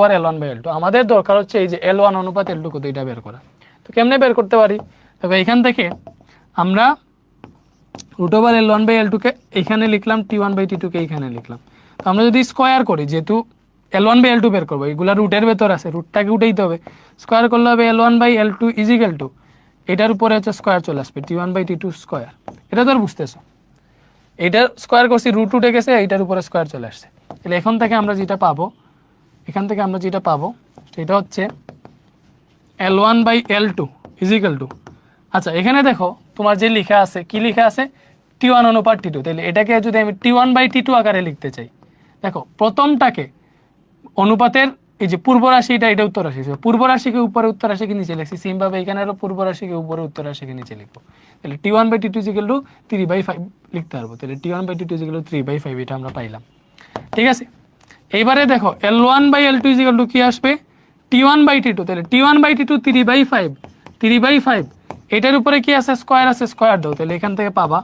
√L1/L2। আমাদের দরকার হচ্ছে এই যে L1 অনুপাত L2 কত এটা বের করা। তো কেমনে বের করতে পারি? তবে এখান থেকে আমরা √L1/L2 কে এখানে লিখলাম, T1/T2 কে এখানে লিখলাম। তো আমরা যদি স্কোয়ার করি, যেহেতু L1/L2 বের করবো, এগুলা রুটের ভেতর আছে, রুটটাকে উঠাইতে হবে, স্কোয়ার করলে হবে L1/L2 = এটার উপরে হচ্ছে স্কোয়ার চলে আসবে T1/T2 স্কোয়ার। এটা তো আর বুঝতেছো? এইটার স্কোয়ার করছি, রুট উঠে গেছে, এইটার উপরে স্কোয়ার চলে আসছে। তাহলে এখান থেকে আমরা যেটা পাবো সেটা হচ্ছে L1/L2 = আচ্ছা এখানে দেখো তোমার যে লেখা আছে, কি লেখা আছে? T1 অনুপাত T2। তাহলে এটাকে যদি আমি T1/T2 আকারে লিখতে চাই, দেখো প্রথমটাকে অনুপাতের এই যে পূর্ব রাশি, এটা উত্তর রাশি, পূর্ব রাশিকে উপরে, উত্তর রাশিকে নিচে লিখছি, সেম ভাবে এখানেরও পূর্ব রাশিকে উপরে, উত্তর রাশিকে নিচে লিখবো। তাহলে T1/T2 = 3/5 লিখতে পারবো। তাহলে T1/T2 = 3/5, এটা আমরা পাইলাম। ঠিক আছে, এইবারে দেখো L1 by L2 is equal two কি আসবে T1 বাই T2, তাহলে T1 বাই T2 3/5 এটার উপরে কি আছে স্কয়ার আছে, স্কয়ার দাও, তাহলে এখান থেকে পাবা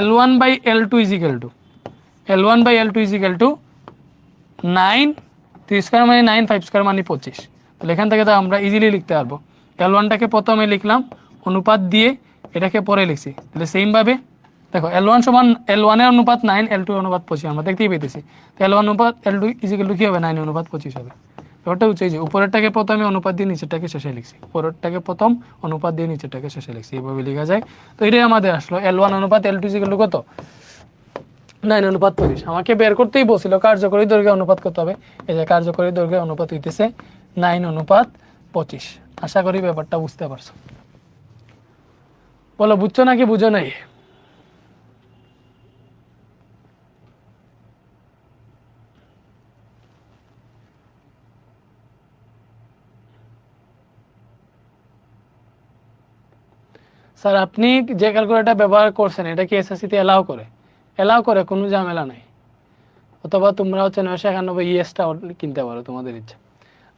L1 by L2 is equal two 9, 3 square মানে 9, 5 স্কয়ার মানে 25। তাহলে এখান থেকে তো আমরা ইজিলি লিখতে পারবো L1টাকে প্রথমে লিখলাম অনুপাত দিয়ে, এটাকে পরে লিখছি, তাহলে সেম ভাবে দেখো L1 সমান L1 এর অনুপাত 9, L2 এর অনুপাত 25 আমরা দেখতেই পেতেছি। তো L1 অনুপাত L2 ইজিক্যাল টু কি হবে 9 অনুপাত 25 হবে। ব্যাপারটা হচ্ছে যে উপরেরটাকে প্রথমে অনুপাত দিয়ে নিচেরটাকে শেষে লিখছি, উপরেরটাকে প্রথম অনুপাত দিয়ে নিচেরটাকে শেষে লিখছি, এইভাবে লেখা যায়। তো এটাই আমাদের আসলো L1 অনুপাত L2 ইজিক্যাল টু কত 9 অনুপাত 25। আমাকে বের করতেই বলছিল কার্যকরী দৈর্ঘ্যের অনুপাত কত হবে, এই যে কার্যকরী দৈর্ঘ্যের অনুপাত হইতেছে 9 অনুপাত 25। আশা করি ব্যাপারটা বুঝতে পারছো। বলো বুঝছো নাকি বুঝো নাই? স্যার আপনি যে ক্যালকুলেটর ব্যবহার করছেন এটা কি এসএসসিতে এলাও করে? এলাও করে, কোনো ঝামেলা নাই। অথবা তোমরা হচ্ছে 991 ইএসটা কিনতে পারো, তোমাদের ইচ্ছা।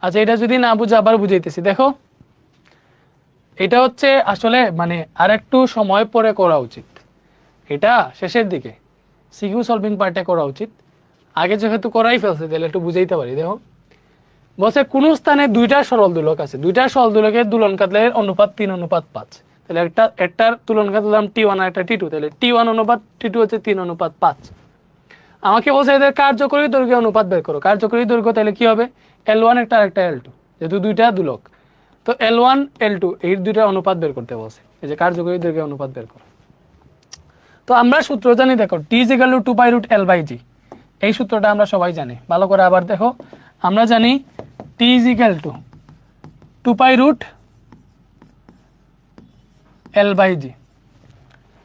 আচ্ছা এটা যদি না বুঝে আবার বুঝাইতেছি, দেখো এটা হচ্ছে আসলে মানে আর একটু সময় পরে করা উচিত, এটা শেষের দিকে সিকিউ সলভিং পার্টে করা উচিত। আগে যেহেতু করাই ফেলছে তাহলে একটু বুঝাইতে পারি। দেখো বলছে কোন স্থানে দুইটা সরল দোলক আছে, দুইটা সরল দোলকের দুলন কাতলের অনুপাত 3 অনুপাত 5। তাহলে একটার তুলন কাতলাম T1 আর একটা T2, তাহলে T1 অনুপাত T2 হচ্ছে 3 অনুপাত 5। আমাকে বলছে এদের কার্যকরী দৈর্ঘ্য অনুপাত বের করো। কার্যকরী দৈর্ঘ্য তাহলে কি হবে L1 একটা আর একটা L2, যেহেতু দুইটা দুলক, তো L1 L2 এই দুইটা অনুপাত বের করতে বলছে। এই যে কার্যকরী দৈর্ঘ্য অনুপাত বের করো। তো আমরা সূত্র জানি, দেখো T = 2π√L/G, এই সূত্রটা আমরা সবাই জানি ভালো করে। আবার দেখো আমরা জানি T = 2π√L/G।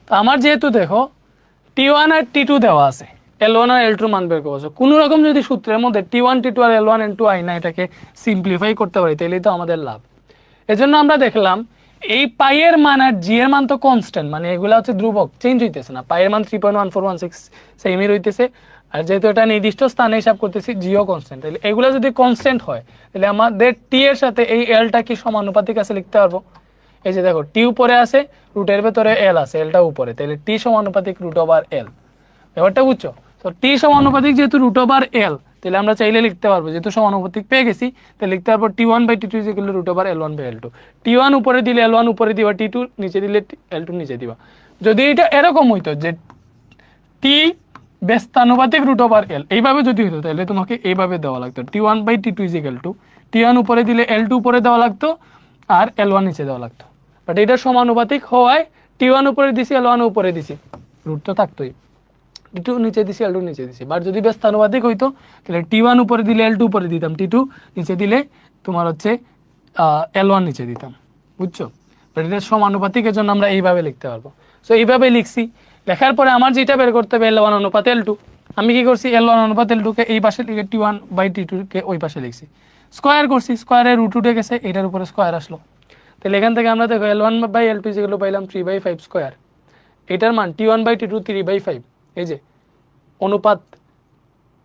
তো আমার যেহেতু দেখো T1 আর T2 দেওয়া আছে, L1 আর L2 মান বের করবো, কোনো রকম যদি সূত্রের মধ্যে T1 T2 R L1 L2 I না এটাকে সিম্পলিফাই করতে পারি তাহলেই তো আমাদের লাভ। এজন্য আমরা দেখলাম এই পাইয়ের মান আর জি এর মান তো কনস্ট্যান্ট, মানে এগুলো হচ্ছে ধ্রুবক, চেঞ্জ হইতেছে না। পাইয়ের মান 3.1416 সেমই রইতেছে, আর যেহেতু এটা নির্দিষ্ট স্থানে হিসাব করতেছি জিও কনস্ট্যান্ট, তাহলে এগুলো যদি কনস্ট্যান্ট হয় তাহলে আমাদের টি এর সাথে এই এলটা কি সমানুপাতিক আছে লিখতে পারবো। এই যে দেখো টি উপরে আছে, রুটের ভেতরে এল আছে, এলটা উপরে, তাহলে টি সমানুপাতিক √L। ব্যাপারটা বুঝছো? তো টি সমানুপাতিক যেহেতু √L, তাহলে আমরা চাইলে লিখতে পারবো, যেহেতু সমানুপাতিক পেয়ে গেছি তাহলে লিখতে পারবো T1/T2 = √L1/L2। T1 উপরে দিলে L1 উপরে দিবা, T2 নিচে দিলে L2 নিচে দিবা। যদি এটা এরকম হইতো যে টি ব্যস্তানুপাতিক √L এইভাবে যদি হইতো তাহলে তোমাকে এইভাবে দেওয়া লাগতো T1/T2 = T1 উপরে দিলে L2 উপরে দেওয়া লাগতো আর L1 নিচে দেওয়া লাগতো। বাট এটা সমানুপাতিক হওয়ায় T1 উপরে দিছি, L1 উপরে দিছি, রুট তো থাকতোই, T2 নিচে দিছি, L2 নিচে দিছি। বাট যদি ব্যস্তানুপাতিক হইতো তাহলে T1 উপরে দিলে L2 উপরে দিতাম, T2 নিচে দিলে তোমার হচ্ছে L1 নিচে দিতাম, বুঝছো? বাট এটা সমানুপাতিক, এর জন্য আমরা এইভাবে লিখতে পারবো। সো এইভাবে লিখছি, লেখার পরে আমার যেটা বের করতে হবে L1 অনুপাত L2, আমি কি করছি L1 অনুপাত L2 কে এই পাশে লিখে T1/T2 কে ওই পাশে লিখছি, স্কয়ার করছি, স্কয়ারের রুট উঠে গেছে, এটার উপরে স্কয়ার আসলো। তাহলে এখান থেকে আমরা দেখো L1/L2 = পাইলাম 3/5 স্কয়ার, এটার মান T1/T2 3/5। এই যে অনুপাত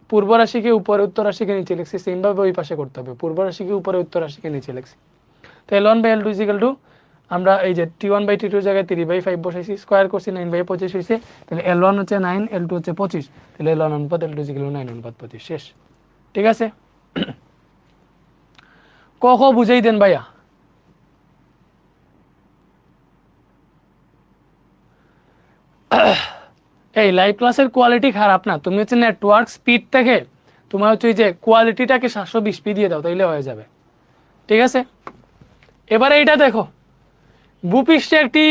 পূর্ব রাশিকে উপরে উত্তর রাশিকে নিচে লিখছি, সেম ভাবে ওই পাশে করতে হবে, পূর্ব রাশিকে উপরে উত্তর রাশিকে নিচে লিখছি। তো L1/L2 = আমরা এই যে T1/T2 জায়গায় 3/5 বসাইছি, স্কয়ার করছি, 9/25 হয়েছে। তাহলে L1 হচ্ছে 9, L2 হচ্ছে 25, তাহলে L1 অনুপাত L2 = 9 অনুপাত 25। শেষ, ঠিক আছে? ক বুঝাই দেন ভাইয়া। এই লাইভ ক্লাসের কোয়ালিটি খারাপ না, তুমি হচ্ছে নেটওয়ার্ক স্পিড থেকে তোমার হচ্ছে যে কোয়ালিটিটাকে 720p দিয়ে দাও, তাইলে হয়ে যাবে, ঠিক আছে? এবারে এটা দেখো, ভূপৃষ্ঠে একটি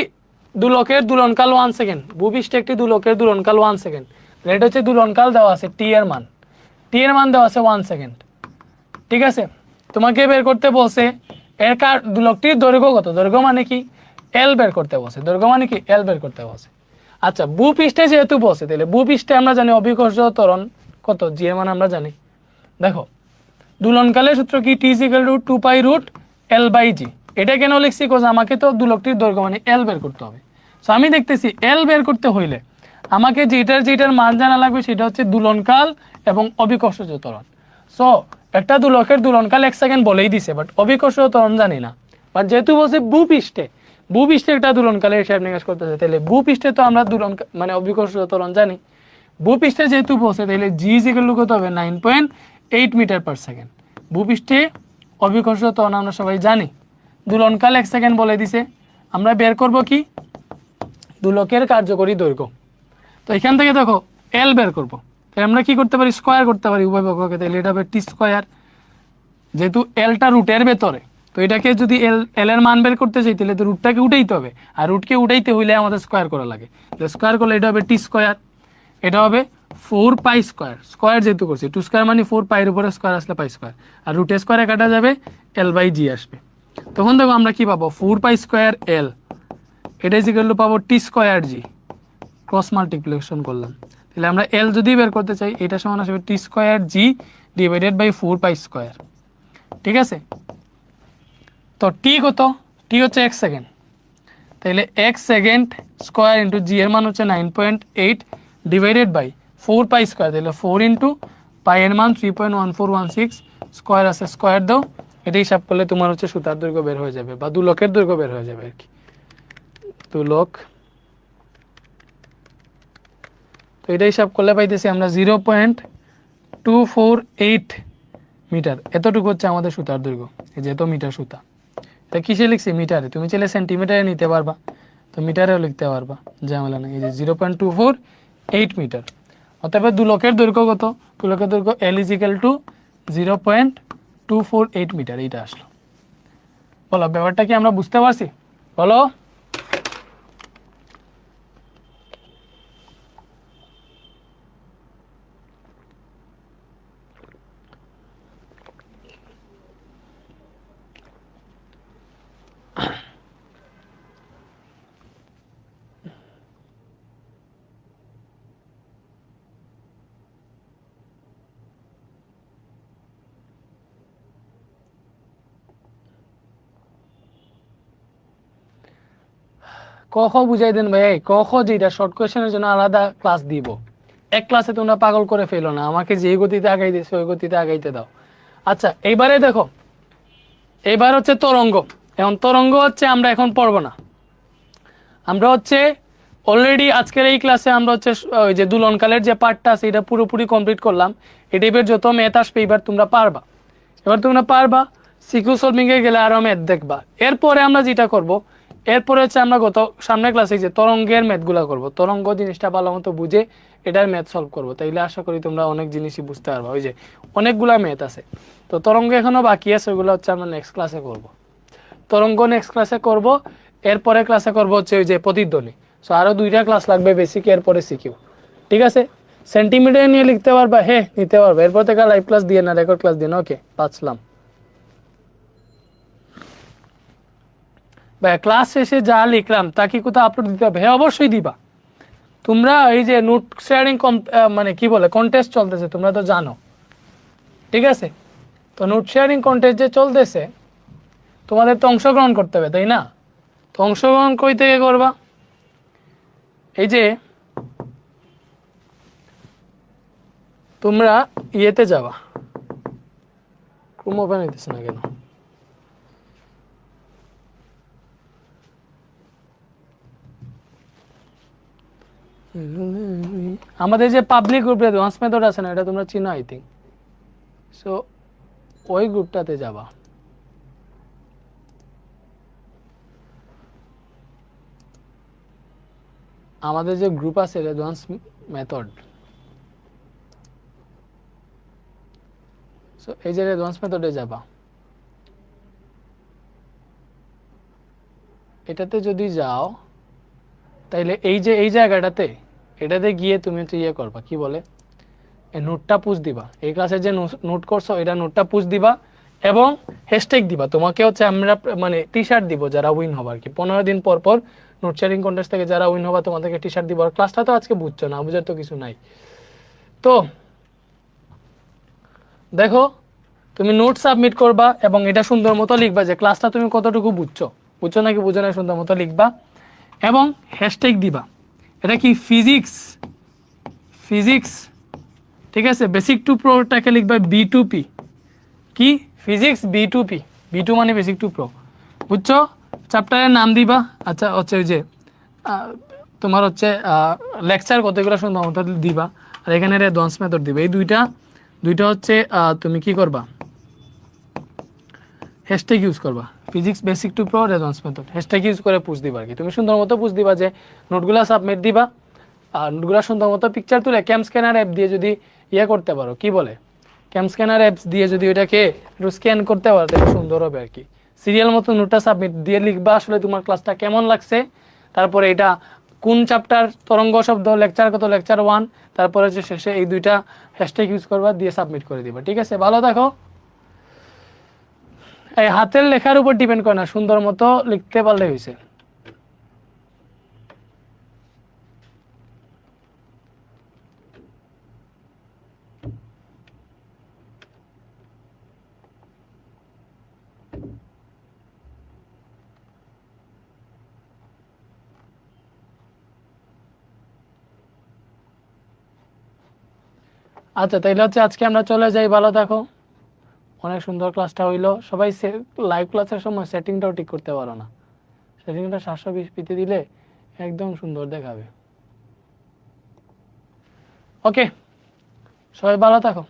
দুলকের দুলনকাল 1 সেকেন্ড, ভূপৃষ্ঠে একটি দুলকের দুলনকাল 1 সেকেন্ড, এটা হচ্ছে দুলনকাল দেওয়া আছে, টি এর মান দেওয়া আছে 1 সেকেন্ড, ঠিক আছে? তোমাকে বের করতে বলছে এর দুলকটির দৈর্ঘ্য কত, দৈর্ঘ্য মানে কি এল বের করতে বলছে, দৈর্ঘ্য মানে কি এল বের করতে বলছে। আচ্ছা ভূপৃষ্ঠে যেহেতু বলছে তাহলে ভূপৃষ্ঠে আমরা জানি অভিকর্ষ ত্বরণ কত, জি এর মান আমরা জানি। দেখো দুলনকালের সূত্র কি T = 2π√L/G। এটা কেন লিখছি, কোজ আমাকে তো দুলকটির দৈর্ঘ্য মানে এল বের করতে হবে। সো আমি দেখতেছি এল বের করতে হইলে আমাকে যেটার মান জানা লাগবে সেটা হচ্ছে দুলনকাল এবং অভিকর্ষজ ত্বরণ। সো একটা দুলকের দুলনকাল 1 সেকেন্ড বলেই দিছে, বাট অভিকর্ষ ত্বরণ জানি না। বাট যেহেতু বলছে ভূপৃষ্ঠে একটা দুলনকালের হিসাব নিকাশ করতেছে, তাহলে ভূপৃষ্ঠে তো আমরা মানে অভিকর্ষ ত্বরণ জানি। ভূপৃষ্ঠে যেহেতু বলছে, তাহলে জি ইকুয়াল টু কত হবে 9.8 মিটার পার সেকেন্ড। ভূপৃষ্ঠে অভিকর্ষ ত্বরণ আমরা সবাই জানি। দুলনকাল 1 সেকেন্ড বলে দিছে, আমরা বের করব কি দুলকের কার্যকরী দৈর্ঘ্য। তো এখান থেকে দেখো এল বের করব, তাহলে আমরা কি করতে পারি, স্কয়ার করতে পারি উভয় পক্ষকে, তাহলে এটা হবে টি স্কয়ার। যেহেতু এলটা রুটের ভেতরে, তো এটাকে যদি এল এর মান বের করতে চাই, তাহলে তো রুটটাকে উঠাইতে হবে, আর রুটকে উঠাইতে হইলে আমাদের স্কয়ার করা লাগে। স্কয়ার করলে এটা হবে টি স্কয়ার, এটা হবে 4 পাই স্কয়ার। স্কয়ার যেহেতু করছি, 2 স্কয়ার মানে 4 পাইয়ের উপরে স্কয়ার আসলে পাই স্কয়ার, আর রুটের স্কয়ারে কাটা যাবে, এল বাই জি আসবে। তখন দেখো আমরা কি পাবো, 4 পাই স্কয়ার এল, এটা ইকুয়াল টু পাবো টি স্কয়ার জি, ক্রস মাল্টিপ্লিকেশন করলাম। তাহলে আমরা এল যদি বের করতে চাই, এটা সমান আসবে T square G divided by 4 pi square. ঠিক আছে, তো টি কত, টি হচ্ছে 1 সেকেন্ড, তাহলে 1 সেকেন্ড স্কয়ার ইন্টু জি এর মান হচ্ছে 9.8 ডিভাইডেড বাই 4 পাই স্কয়ার, তাহলে 4 ইন্টু পাই এর মান 3.1416, স্কয়ার আছে স্কয়ার দাও, এটা হিসাব করলে তোমার হচ্ছে সুতার দৈর্ঘ্য বের হয়ে যাবে, বা দুলকের দৈর্ঘ্য বের হয়ে যাবে আর কি, দুলক। তো এটা হিসাব করলে পাইতেছি আমরা 0.248 মিটার, এতটুকু হচ্ছে আমাদের সুতার দৈর্ঘ্য। এই যে এত মিটার সুতা, এটা কিসে লিখছি, মিটারে, তুমি চাইলে সেন্টিমিটারে নিতে পারবা, তো মিটারেও লিখতে পারবা, ঝামেলা নেই। এই যে 0.248 মিটার, অতএব দুলকের দৈর্ঘ্য কত, দুলকের দৈর্ঘ্য L is equal to 0.248 metre, এইটা আসলো। বলো ব্যাপারটা কি আমরা বুঝতে পারছি, বলো। ক খ বুঝাই দেন ভাই, ক খ যেটা শর্ট কোয়েশ্চেনের জন্য আলাদা ক্লাস দিব, এক ক্লাসে তোমরা পাগল করে ফেলো না, আমাকে যে গতিতে আগাই দিয়েছে ওই গতিতে আগাইতে দাও। আচ্ছা এইবারে দেখো, এইবার হচ্ছে তরঙ্গ। এখন তরঙ্গ হচ্ছে আমরা এখন পড়বো না, আমরা হচ্ছে অলরেডি আজকের এই ক্লাসে আমরা হচ্ছে ওই যে দুলনকালের যে পার্টটা আছে এটা পুরোপুরি কমপ্লিট করলাম। এই টাইপের যত ম্যাথ আসবে এবার তোমরা পারবা, সিকিউ সলভিং এ গেলে আরো ম্যাথ দেখবা। এরপরে আমরা যেটা করব, এরপরে হচ্ছে আমরা গত সামনের ক্লাসে যে তরঙ্গের ম্যাথগুলো করব, তরঙ্গ জিনিসটা ভালো মতো বুঝে এটার ম্যাথ সলভ করবো, তাইলে আশা করি তোমরা অনেক জিনিসই বুঝতে পারবা। ওই যে অনেকগুলা ম্যাথ আছে, তো তরঙ্গ এখনো বাকি আছে, ওইগুলো হচ্ছে আমরা নেক্সট ক্লাসে করব। তরঙ্গ নেক্সট ক্লাসে করব, এরপরে ক্লাসে করব হচ্ছে ওই যে প্রতিধ্বনি। সো আরো 2টা ক্লাস লাগবে, বেসিক এরপরে সিকিউ। ঠিক আছে, সেন্টিমিটার নিয়ে লিখতে পারবা, হ্যাঁ নিতে পারবা, এরপর থেকে লাইভ ক্লাস দিয়ে না রেকর্ড ক্লাস দিয়ে না। ওকে, পাঁচলাম ভাই, ক্লাস শেষে যা লিখলাম তা কি কোথাও আপলোড দিতে হবে? হ্যাঁ অবশ্যই দিবা। তোমরা এই যে নোট শেয়ারিং মানে কি বলে কন্টেস্ট চলতেছে, তোমরা তো জানো। ঠিক আছে, তো নোট শেয়ারিং কন্টেস্ট যে চলতেছে, তোমাদের তো অংশগ্রহণ করতে হবে, তাই না? তো অংশগ্রহণ কই থেকে করবা? এই যে তোমরা ইয়েতে যাবা, ক্রোম ওপেন হইতেছে না কেন? আমাদের যে পাবলিক গ্রুপে অ্যাডভান্স মেথড আছে না, এটা তোমরা চিনো আই থিঙ্ক। সো ওই গ্রুপটাতে যাবা, আমাদের যে গ্রুপ আছে অ্যাডভান্স মেথড, সো এই যে অ্যাডভান্স মেথডে যাবা, এটাতে যদি যাও তাইলে এই যে এই জায়গাটাতে এটাতে গিয়ে তুমি হচ্ছে ইয়ে করবা, কি বলে, এই নোটটা পুশ দিবা, এই ক্লাসে যে নোট করছো এটা নোটটা পুশ দিবা এবং হ্যাশট্যাগ দিবা। তোমাকে হচ্ছে আমরা মানে টি শার্ট দিব যারা উইন হবে আর কি, 15 দিন পর পর নোট শেয়ারিং কন্টেস্ট থেকে যারা উইন হবে তোমাদেরকে টি শার্ট দিব। আর ক্লাসটা তো আজকে বুঝছো না, বুঝার তো কিছু নাই। তো দেখো তুমি নোট সাবমিট করবা এবং এটা সুন্দর মতো লিখবা যে ক্লাসটা তুমি কতটুকু বুঝছো নাকি বুঝো না, সুন্দর মতো লিখবা এবং হ্যাশট্যাগ দিবা। এটা কি ফিজিক্স, ঠিক আছে, বেসিক টু প্রোটাকে লিখবা B2P, কি ফিজিক্স B2P, B2 মানে বেসিক টু প্রো, বুঝছো? চ্যাপ্টারের নাম দিবা, আচ্ছা হচ্ছে ওই যে তোমার হচ্ছে লেকচার কতগুলো সুন্দর মতো দিবা, আর এখানে অ্যাডভান্স মেথড দিবা। এই দুইটা হচ্ছে তুমি কি করবা, হ্যাশট্যাগ ইউজ করবা, physics basic to pro advance method, hashtag use করে পুশ দিবা আর কি। তুমি সুন্দর মতো পুশ দিবা যে নোটগুলো সাবমিট দিবা, আর নোটগুলো সুন্দর মতো পিকচার তুলে ক্যাম স্ক্যানার অ্যাপ দিয়ে যদি করতে পারো, কি বলে ক্যাম স্ক্যানার অ্যাপস দিয়ে যদি ওইটাকে একটু স্ক্যান করতে পারো তাহলে সুন্দর হবে আর কি। সিরিয়াল মতো নোটটা সাবমিট দিয়ে লিখবা আসলে তোমার ক্লাসটা কেমন লাগছে, তারপরে এটা কোন চ্যাপ্টার, তরঙ্গ শব্দ লেকচার কত, লেকচার 1, তারপরে হচ্ছে শেষে এই দুইটা হ্যাশট্যাগ ইউজ করবা, দিয়ে সাবমিট করে দিবা। ঠিক আছে, ভালো থাকো। এই হাতের লেখার উপর ডিপেন্ড করে না, সুন্দর মতো লিখতে পারলে হয়েছে। আচ্ছা তাইলে হচ্ছে আজকে আমরা চলে যাই, ভালো থাকো। অনেক সুন্দর ক্লাসটা হইলো। সবাই লাইভ ক্লাসের সময় সেটিংটাও ঠিক করতে পারো না, সেটিংটা 720 পিতে দিলে একদম সুন্দর দেখাবে। ওকে, সবাই ভালো থাকো।